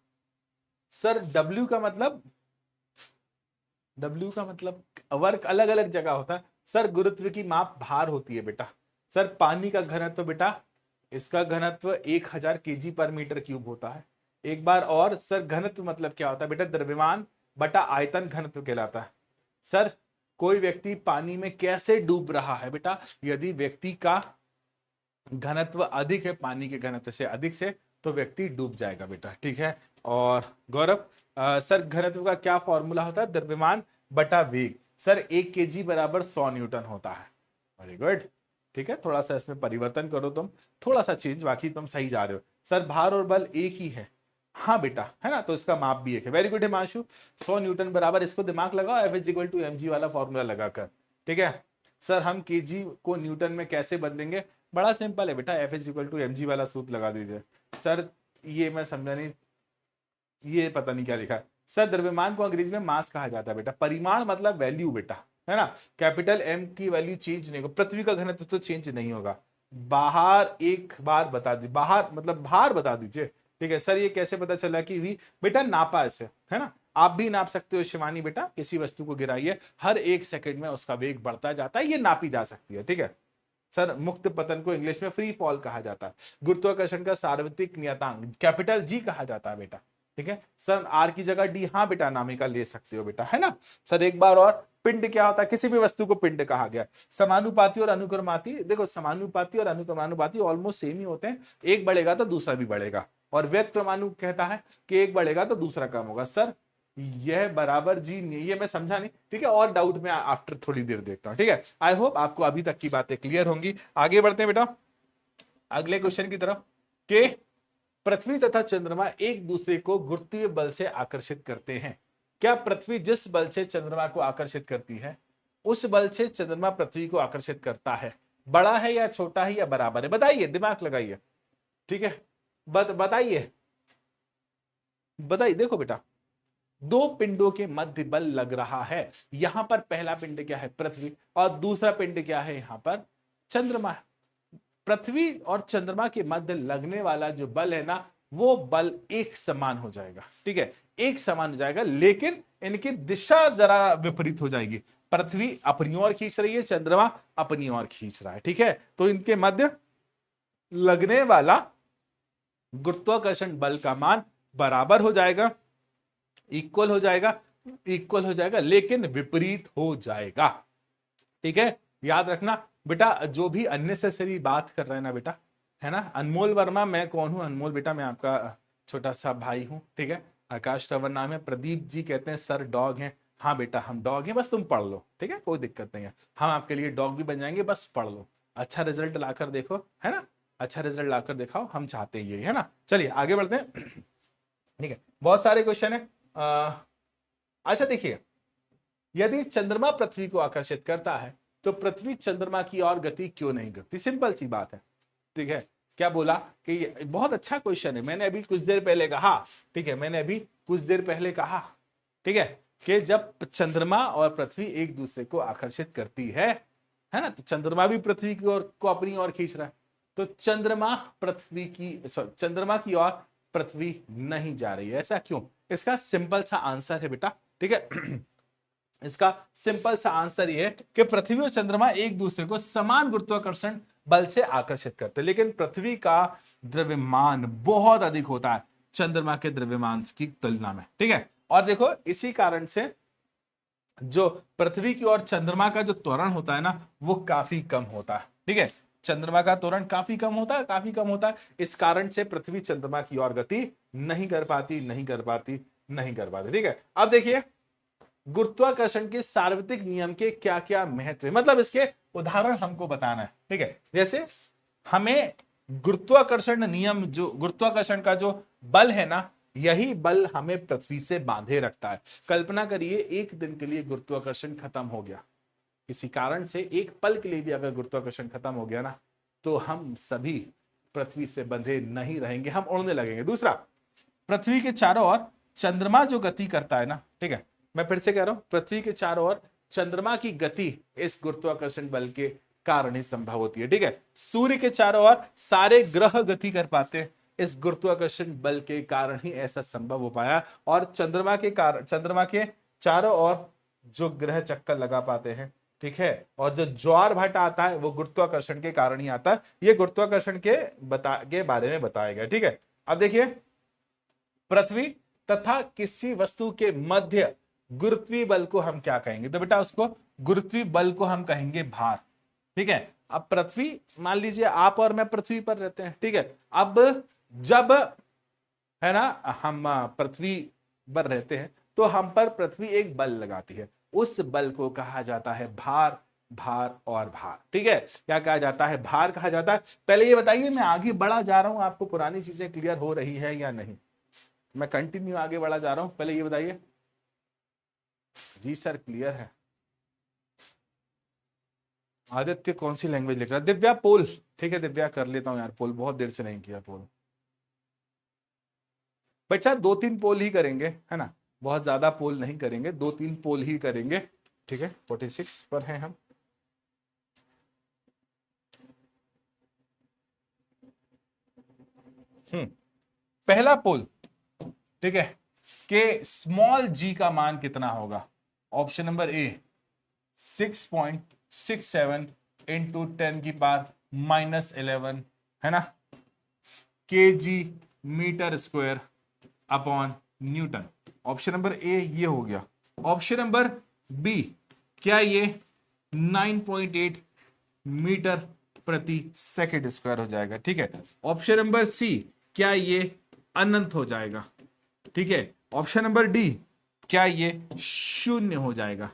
सर। W का मतलब वर्क अलग अलग जगह होता है सर। गुरुत्व की माप भार होती है बेटा। सर पानी का घनत्व बेटा, इसका घनत्व 1000 kg पर मीटर क्यूब होता है। एक बार और सर, घनत्व मतलब क्या होता है बेटा, द्रव्यमान बटा आयतन घनत्व कहलाता है। सर कोई व्यक्ति पानी में कैसे डूब रहा है बेटा, यदि व्यक्ति का घनत्व अधिक है, पानी के घनत्व से अधिक से, तो व्यक्ति डूब जाएगा बेटा। ठीक है, और गौरव सर घनत्व का क्या फॉर्मूला होता है, द्रव्यमान बटा वेग। सर 1 kg बराबर 100 न्यूटन होता है। Very good. ठीक है, थोड़ा सा इसमें परिवर्तन करो तुम, थोड़ा सा चेंज, बाकी तुम सही जा रहे हो। सर भार और बल एक ही है, हाँ बेटा, है ना, तो इसका माप भी एक है। वेरी गुड हिमांशु, 100 न्यूटन बराबर, इसको दिमाग लगाओ, F is equal to mg वाला फॉर्मूला लगाकर। ठीक है सर, हम केजी को न्यूटन में कैसे बदलेंगे, बड़ा सिंपल है बेटा, F is equal to mg वाला सूत्र लगा दीजिए। सर ये मैं समझा नहीं, ये पता नहीं क्या लिखा है। सर द्रव्यमान को अंग्रेजी में मास कहा जाता है बेटा, परिमाण मतलब वैल्यू बेटा, है ना। कैपिटल M की वैल्यू चेंज नहीं होगा, पृथ्वी का घनत्व तो चेंज नहीं होगा। बाहर एक बार बता दी, बाहर मतलब भार बता दीजिए। ठीक है सर, ये कैसे पता चला कि भी बेटा नापा ऐसे, है ना। आप भी नाप सकते हो शिवानी बेटा, किसी वस्तु को गिराइए, हर 1 सेकंड में उसका वेग बढ़ता जाता है, ये नापी जा सकती है। ठीक है सर, मुक्त पतन को इंग्लिश में फ्री फॉल कहा जाता है। गुरुत्वाकर्षण का सार्वत्रिक नियतांक कैपिटल G कहा जाता है बेटा। ठीक है सर, R की जगह D, हाँ बेटा नामिका ले सकते हो बेटा, है ना। सर एक बार और, पिंड क्या होता है, किसी भी वस्तु को पिंड कहा गया। समानुपाती और अनुक्रमाती, देखो समानुपाती और अनुक्रमानुपाती ऑलमोस्ट सेम ही होते हैं, एक बढ़ेगा तो दूसरा भी बढ़ेगा, और व्यतक्रमानु कहता है कि एक बढ़ेगा तो दूसरा कम होगा। सर यह बराबर जी नहीं, ये मैं समझा नहीं। ठीक है, और डाउट में आफ्टर थोड़ी देर देखता हूं। ठीक है, आई होप आपको अभी तक की बातें क्लियर होंगी। आगे बढ़ते हैं बेटा अगले क्वेश्चन की तरफ, कि पृथ्वी तथा चंद्रमा एक दूसरे को गुरुत्वीय बल से आकर्षित करते हैं। क्या पृथ्वी जिस बल से चंद्रमा को आकर्षित करती है, उस बल से चंद्रमा पृथ्वी को आकर्षित करता है, बड़ा है या छोटा है या बराबर है? बताइए, दिमाग लगाइए। ठीक है, बताइए बताइए। देखो बेटा, 2 पिंडों के मध्य बल लग रहा है। यहां पर पहला पिंड क्या है, पृथ्वी, और दूसरा पिंड क्या है, यहां पर चंद्रमा। पृथ्वी और चंद्रमा के मध्य लगने वाला जो बल है ना, वो बल एक समान हो जाएगा। ठीक है, एक समान हो जाएगा, लेकिन इनकी दिशा जरा विपरीत हो जाएगी। पृथ्वी अपनी ओर खींच रही है, चंद्रमा अपनी ओर खींच रहा है। ठीक है, तो इनके मध्य लगने वाला गुरुत्वाकर्षण बल का मान बराबर हो जाएगा, इक्वल हो जाएगा, इक्वल हो जाएगा, लेकिन विपरीत हो जाएगा। ठीक है, याद रखना, बेटा जो भी अननेसेसरी बात कर रहे हैं ना बेटा, है ना, अनमोल वर्मा, मैं कौन हूं अनमोल बेटा, मैं आपका छोटा सा भाई हूं, ठीक है। आकाश श्रवण नाम है, प्रदीप जी कहते हैं सर डॉग हैं, हाँ बेटा हम डॉग हैं, बस तुम पढ़ लो, ठीक है, कोई दिक्कत नहीं है, हम आपके लिए डॉग भी बन जाएंगे, बस पढ़ लो, अच्छा रिजल्ट लाकर देखो, है ना, अच्छा रिजल्ट लाकर दिखाओ, हम चाहते ही है ना। चलिए आगे बढ़ते हैं, ठीक है, बहुत सारे क्वेश्चन है। अच्छा देखिए, यदि चंद्रमा पृथ्वी को आकर्षित करता है तो पृथ्वी चंद्रमा की ओर गति क्यों नहीं करती? सिंपल सी बात है, ठीक है। क्या बोला कि बहुत अच्छा क्वेश्चन है, मैंने अभी कुछ देर पहले कहा, ठीक है, मैंने अभी कुछ देर पहले कहा, ठीक है, कि जब चंद्रमा और पृथ्वी एक दूसरे को आकर्षित करती है ना, तो चंद्रमा भी पृथ्वी की ओर को अपनी ओर खींच रहा है, तो चंद्रमा की ओर पृथ्वी नहीं जा रही है, ऐसा क्यों? इसका सिंपल सा आंसर है बेटा, ठीक है। इसका सिंपल सा आंसर ये है कि पृथ्वी और चंद्रमा एक दूसरे को समान गुरुत्वाकर्षण बल से आकर्षित करते हैं, लेकिन पृथ्वी का द्रव्यमान बहुत अधिक होता है चंद्रमा के द्रव्यमान की तुलना में, ठीक है। और देखो इसी कारण से जो पृथ्वी की और चंद्रमा का जो त्वरण होता है ना, वो काफी कम होता है, ठीक है। चंद्रमा का त्वरण काफी कम होता है, काफी कम होता है, इस कारण से पृथ्वी चंद्रमा की ओर गति नहीं कर पाती, ठीक है। अब देखिए गुरुत्वाकर्षण के सार्वत्रिक नियम के क्या क्या महत्व है, मतलब इसके उदाहरण हमको बताना है, ठीक है। जैसे हमें गुरुत्वाकर्षण नियम, जो गुरुत्वाकर्षण का जो बल है ना, यही बल हमें पृथ्वी से बांधे रखता है। कल्पना करिए एक दिन के लिए गुरुत्वाकर्षण खत्म हो गया, किसी कारण से एक पल के लिए भी अगर गुरुत्वाकर्षण खत्म हो गया ना, तो हम सभी पृथ्वी से बंधे नहीं रहेंगे, हम उड़ने लगेंगे। दूसरा, पृथ्वी के चारों ओर चंद्रमा जो गति करता है ना, ठीक है, मैं फिर से कह रहा हूं, पृथ्वी के चारों ओर चंद्रमा की गति इस गुरुत्वाकर्षण बल के कारण ही संभव होती है, ठीक है। सूर्य के चारों ओर सारे ग्रह गति कर पाते हैं, इस गुरुत्वाकर्षण बल के कारण ही ऐसा संभव हो पाया। और चंद्रमा के चारों ओर जो ग्रह चक्कर लगा पाते हैं, ठीक है, और जो ज्वार भाटा आता है वो गुरुत्वाकर्षण के कारण ही आता है। ये गुरुत्वाकर्षण के बारे में बताया गया, ठीक है। अब देखिए, पृथ्वी तथा किसी वस्तु के मध्य गुरुत्वीय बल को हम क्या कहेंगे? तो बेटा उसको गुरुत्वीय बल को हम कहेंगे भार, ठीक है। अब पृथ्वी, मान लीजिए आप और मैं पृथ्वी पर रहते हैं, ठीक है। अब जब, है ना, हम पृथ्वी पर रहते हैं तो हम पर पृथ्वी एक बल लगाती है, उस बल को कहा जाता है भार, और भार, ठीक है। क्या कहा जाता है? भार कहा जाता है। पहले ये बताइए, मैं आगे बढ़ा जा रहा हूं, आपको पुरानी चीजें क्लियर हो रही है या नहीं? मैं कंटिन्यू आगे बढ़ा जा रहा हूं, पहले ये बताइए। जी सर क्लियर है। आदित्य कौन सी लैंग्वेज लिख रहा है? दिव्या पोल, ठीक है दिव्या कर लेता हूं यार पोल, बहुत देर से नहीं किया पोल। बच्चा 2-3 पोल ही करेंगे, है ना, बहुत ज्यादा पोल नहीं करेंगे, 2-3 पोल ही करेंगे, ठीक है। 46 पर हैं हम। पहला पोल, ठीक है, कि स्मॉल जी का मान कितना होगा? ऑप्शन नंबर ए 6.67 इंटू 10⁻⁻11, है ना, kg metre square upon newton. Option number A ये हो गया। ऑप्शन नंबर बी, क्या ये 9.8 मीटर प्रति सेकंड स्क्वायर हो जाएगा, ठीक है। ऑप्शन नंबर सी, क्या ये अनंत हो जाएगा, ठीक है। ऑप्शन नंबर डी, क्या ये शून्य हो जाएगा,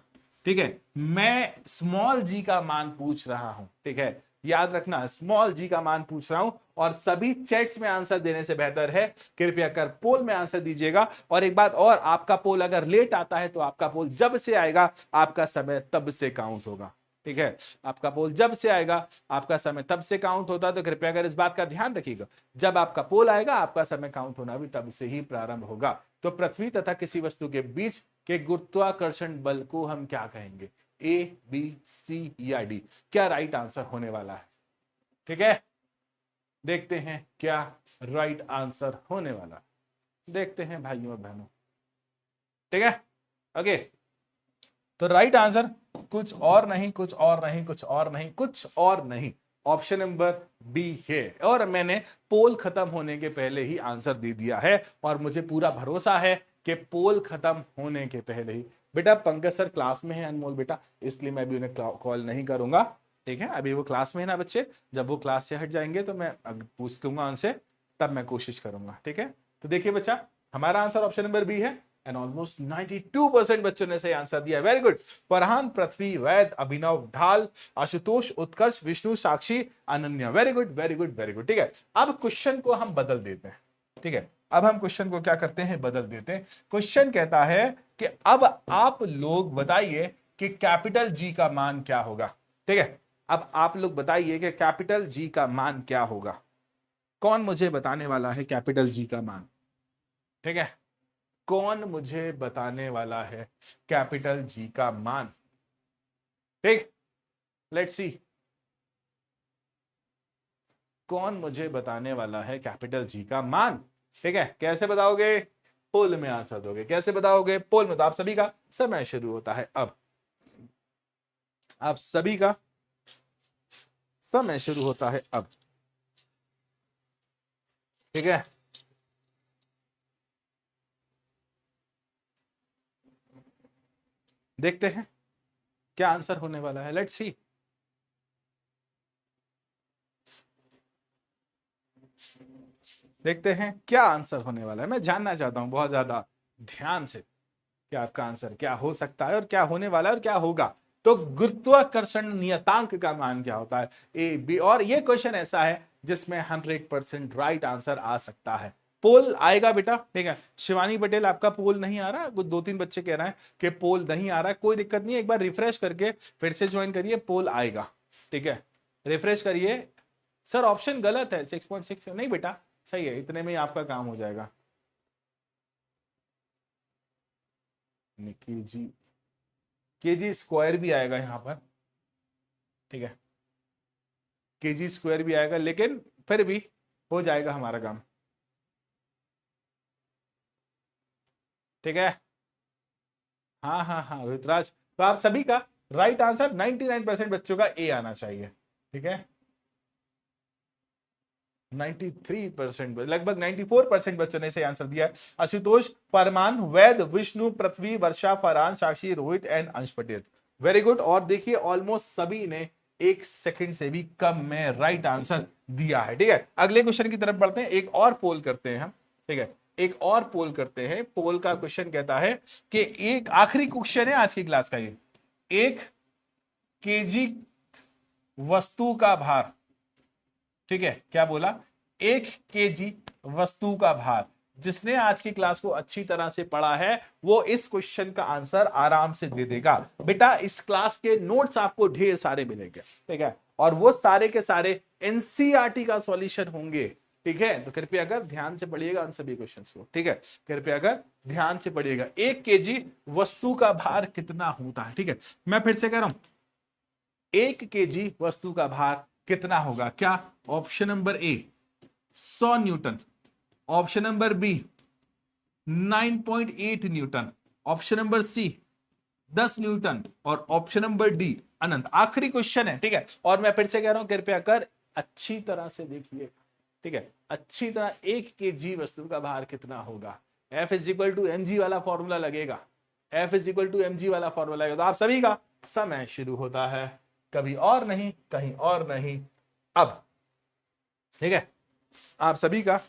ठीक है। मैं स्मॉल जी का मान पूछ रहा हूं, ठीक है, याद रखना स्मॉल जी का मान पूछ रहा हूं, और सभी चैट्स में आंसर देने से बेहतर है कृपया कर पोल में आंसर दीजिएगा। और एक बात और, आपका पोल अगर लेट आता है तो आपका पोल जब से आएगा आपका समय तब से काउंट होगा, ठीक है। आपका पोल जब से आएगा आपका समय तब से काउंट होता है, तो कृपया कर इस बात का ध्यान रखिएगा, जब आपका पोल आएगा आपका समय काउंट होना भी तब से ही प्रारंभ होगा। तो पृथ्वी तथा किसी वस्तु के बीच के गुरुत्वाकर्षण बल को हम क्या कहेंगे? ए, बी, सी या डी? क्या राइट आंसर होने वाला है? ठीक है, देखते हैं क्या राइट आंसर होने वाला, देखते हैं भाइयों और बहनों, ठीक है। ओके, तो राइट आंसर कुछ और नहीं, कुछ और नहीं, कुछ और नहीं, कुछ और नहीं, ऑप्शन नंबर बी है। और मैंने पोल खत्म होने के पहले ही आंसर दे दिया है, और मुझे पूरा भरोसा है कि पोल खत्म होने के पहले ही, बेटा पंकज सर क्लास में है अनमोल बेटा, इसलिए मैं भी उन्हें कॉल नहीं करूंगा, ठीक है, अभी वो क्लास में है ना बच्चे, जब वो क्लास से हट जाएंगे तो मैं पूछ लूंगा उनसे, तब मैं कोशिश करूंगा। ठीक है, तो देखिए बच्चा, हमारा आंसर ऑप्शन नंबर बी है एंड ऑलमोस्ट 92% बच्चों ने सही आंसर दिया। Very good. Farhan, Prithvi, Vaid, Abhinav, Dhal, Ashutosh, Utkarsh, Vishnu, Sakshi, Ananya. Very good very good very good. ठीक है, अब क्वेश्चन को हम बदल देते हैं। ठीक है, अब हम क्वेश्चन को क्या करते हैं, बदल देते हैं। क्वेश्चन कहता है कि अब आप लोग बताइए कि कैपिटल जी का मान क्या होगा। ठीक है, अब आप लोग बताइए कि कैपिटल जी का मान क्या होगा। कौन मुझे बताने वाला है कैपिटल जी का मान? ठीक है, कौन मुझे बताने वाला है कैपिटल जी का मान? ठीक, लेट्स सी, कौन मुझे बताने वाला है कैपिटल जी का मान? ठीक है, कैसे बताओगे? पोल में आंसर दोगे। कैसे बताओगे? पोल में। तो आप सभी का समय शुरू होता है अब। आप सभी का समय शुरू होता है अब। ठीक है, देखते हैं क्या आंसर होने वाला है। Let's see. देखते हैं क्या आंसर होने वाला है। मैं जानना चाहता हूं बहुत ज्यादा ध्यान से कि आपका आंसर क्या हो सकता है और क्या होने वाला है और क्या होगा। तो गुरुत्वाकर्षण नियतांक का मान क्या होता है? ए, बी। और ये क्वेश्चन ऐसा है जिसमें 100% राइट आंसर आ सकता है। पोल आएगा बेटा। ठीक है, शिवानी पटेल, आपका पोल नहीं आ रहा। कुछ 2-3 बच्चे कह रहे हैं कि पोल नहीं आ रहा है। कोई दिक्कत नहीं है, एक बार रिफ्रेश करके फिर से ज्वाइन करिए, पोल आएगा। ठीक है, रिफ्रेश करिए। सर ऑप्शन गलत है, 6.6 नहीं बेटा, सही है, इतने में ही आपका काम हो जाएगा। निकी जी, केजी स्क्वायर भी आएगा यहां पर। ठीक है, केजी स्क्वायर भी आएगा, लेकिन फिर भी हो जाएगा हमारा काम। ठीक है, हाँ हाँ हाँ ऋतुराज, तो आप सभी का राइट आंसर 99% बच्चों का ए आना चाहिए। ठीक है, 93%, लगभग 94% बच्चों ने सही आंसर दिया। आशुतोष, परमान, वैद, विष्णु, पृथ्वी, वर्षा, फरहान, साक्षी, रोहित एंड अंश पटेल। Very good. और देखिए ऑलमोस्ट सभी ने 1 सेकंड से भी कम में राइट आंसर दिया है। ठीक है, अगले क्वेश्चन की तरफ बढ़ते हैं। एक और पोल करते हैं हम। ठीक है, एक और पोल करते हैं। पोल का क्वेश्चन कहता है कि एक आखिरी क्वेश्चन है आज की क्लास का ये, 1 केजी वस्तु का भार। ठीक है, क्या बोला? 1 केजी वस्तु का भार। जिसने आज की क्लास को अच्छी तरह से पढ़ा है वो इस क्वेश्चन का आंसर आराम से दे देगा। बेटा इस क्लास के नोट्स आपको ढेर सारे मिलेंगे। ठीक है, और वो सारे के सारे एनसीईआरटी का सॉल्यूशन होंगे। ठीक है, तो कृपया अगर ध्यान से पढ़िएगा उन सभी क्वेश्चंस को। ठीक है, कृपया अगर ध्यान से पढ़िएगा। 1 केजी वस्तु का भार कितना होता है? ठीक है, मैं फिर से कह रहा हूं, 1 केजी वस्तु का भार कितना होगा? क्या? Option number A 100 newton, option number B 9.8 newton, option number C 10 newton और ऑप्शन नंबर डी अनंत। आखिरी क्वेश्चन है। ठीक है, और मैं फिर से कह रहा हूं, कृपया कर अच्छी तरह से देखिए। ठीक है, अच्छी तरह। 1 केजी वस्तु का भार कितना होगा? F is equal to M G वाला फॉर्मूला लगेगा। F is equal to M G वाला फॉर्मूला लगेगा। तो आप सभी का समय शुरू होता है कभी और नहीं, कहीं और नहीं, अब। ठीक है, आप सभी का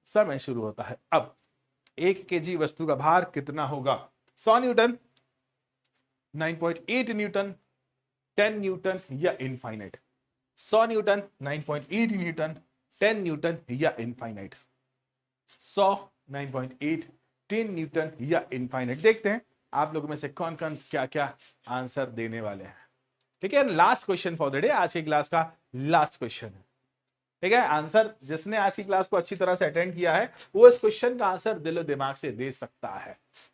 समय शुरू होता है अब। 1 केजी वस्तु का भार कितना होगा? 100 न्यूटन, 9.8 न्यूटन, 10 न्यूटन या इनफाइनाइट? 100 न्यूटन, 9.8 न्यूटन, 10 न्यूटन या इनफाइनाइट? 100, 9.8, 10 न्यूटन या इनफाइनाइट? देखते हैं आप लोगों में से कौन कौन क्या क्या आंसर देने वाले हैं। ठीक है, last question for the day, आज की क्लास का लास्ट क्वेश्चन है। ठीक है, आंसर जिसने आज की क्लास को अच्छी तरह से अटेंड किया है वो इस क्वेश्चन का आंसर दिलो दिमाग से दे सकता है।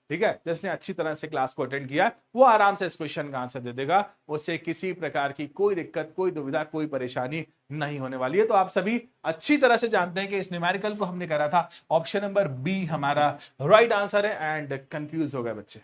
ठीक है, जिसने अच्छी तरह से क्लास को अटेंड किया वो आराम से इस क्वेश्चन का आंसर दे देगा। उससे किसी प्रकार की कोई दिक्कत, कोई दुविधा, कोई परेशानी नहीं होने वाली है। तो आप सभी अच्छी तरह से जानते हैं कि इस न्यूमेरिकल को हमने करा था, ऑप्शन नंबर बी हमारा राइट आंसर है। एंड कंफ्यूज हो गए बच्चे,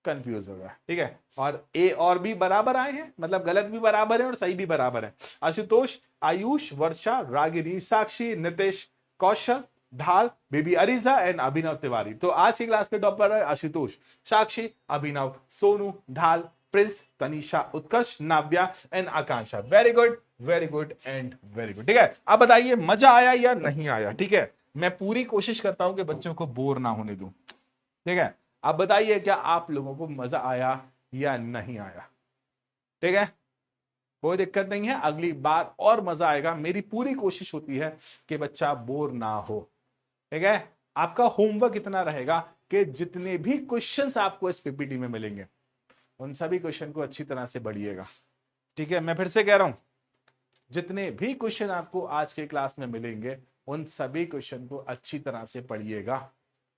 कंफ्यूज होगा। ठीक है, और ए और बी बराबर आए हैं, मतलब गलत भी बराबर है और सही भी बराबर है। आशुतोष, आयुष, वर्षा, रागिनी, साक्षी, नितेश, कौशल, ढाल, बेबी अरीजा एंड अभिनव तिवारी। तो आज की क्लास के टॉपर है आशुतोष, साक्षी, अभिनव, सोनू, ढाल Prince, Tanisha, Utkarsh, Navya and Akanksha. Very good, very good and very good. ठीक है, अब बताइए मजा आया या नहीं आया? ठीक है, मैं पूरी कोशिश करता हूं कि बच्चों को बोर ना होने दूं। ठीक है, अब बताइए क्या आप लोगों को मजा आया या नहीं आया? ठीक है, कोई दिक्कत नहीं है, अगली बार और मजा आएगा। मेरी पूरी कोशिश होती है कि बच्चा बोर ना हो। ठीक है, आपका होमवर्क इतना रहेगा कि जितने भी क्वेश्चंस आपको इस पीपीटी में मिलेंगे उन सभी क्वेश्चन को अच्छी तरह से पढ़िएगा। ठीक है, मैं फिर से कह रहा हूं, जितने भी क्वेश्चन आपको आज के क्लास में मिलेंगे उन सभी क्वेश्चन को अच्छी तरह से पढ़िएगा।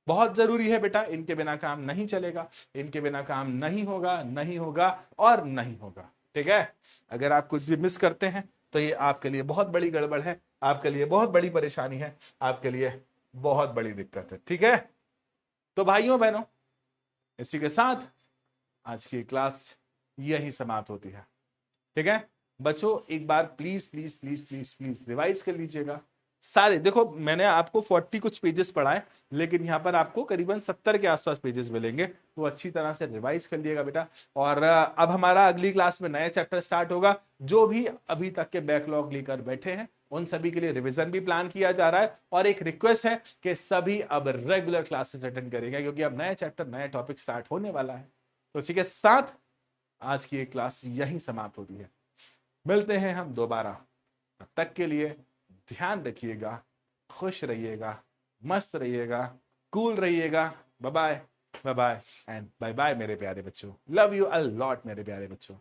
बहुत जरूरी है बेटा, इनके बिना काम नहीं चलेगा, इनके बिना काम नहीं होगा, नहीं होगा और नहीं होगा। ठीक है, अगर आप कुछ भी मिस करते हैं तो ये आपके लिए बहुत बड़ी गड़बड़ है, आपके लिए बहुत बड़ी परेशानी है, आपके लिए बहुत बड़ी दिक्कत है। ठीक है, तो भाइयों बहनों, इसी के साथ आज की क्लास यही समाप्त होती है। ठीक है बच्चों, एक बार please please please please please revise कर लीजिएगा सारे। देखो मैंने आपको 40 कुछ पेजेस पढ़ाए, लेकिन यहाँ पर आपको करीबन 70 के आसपास पेजेस मिलेंगे, तो अच्छी तरह से रिवाइज कर लिएगा बेटा। और अब हमारा अगली क्लास में नया चैप्टर स्टार्ट होगा। जो भी अभी तक के बैकलॉग लेकर बैठे हैं उन सभी के लिए रिवीजन भी प्लान किया जा रहा है, और एक रिक्वेस्ट है कि सभी अब रेगुलर क्लासेस अटेंड करेंगे, क्योंकि अब नया चैप्टर नया टॉपिक स्टार्ट होने वाला है। तो इसी के साथ आज की ये क्लास यहीं समाप्त होती है। मिलते हैं हम दोबारा, तब तक के लिए ध्यान रखिएगा, खुश रहिएगा, मस्त रहिएगा, कूल रहिएगा। Bye bye, bye bye and bye bye मेरे प्यारे बच्चों। लव यू अ लॉट मेरे प्यारे बच्चों।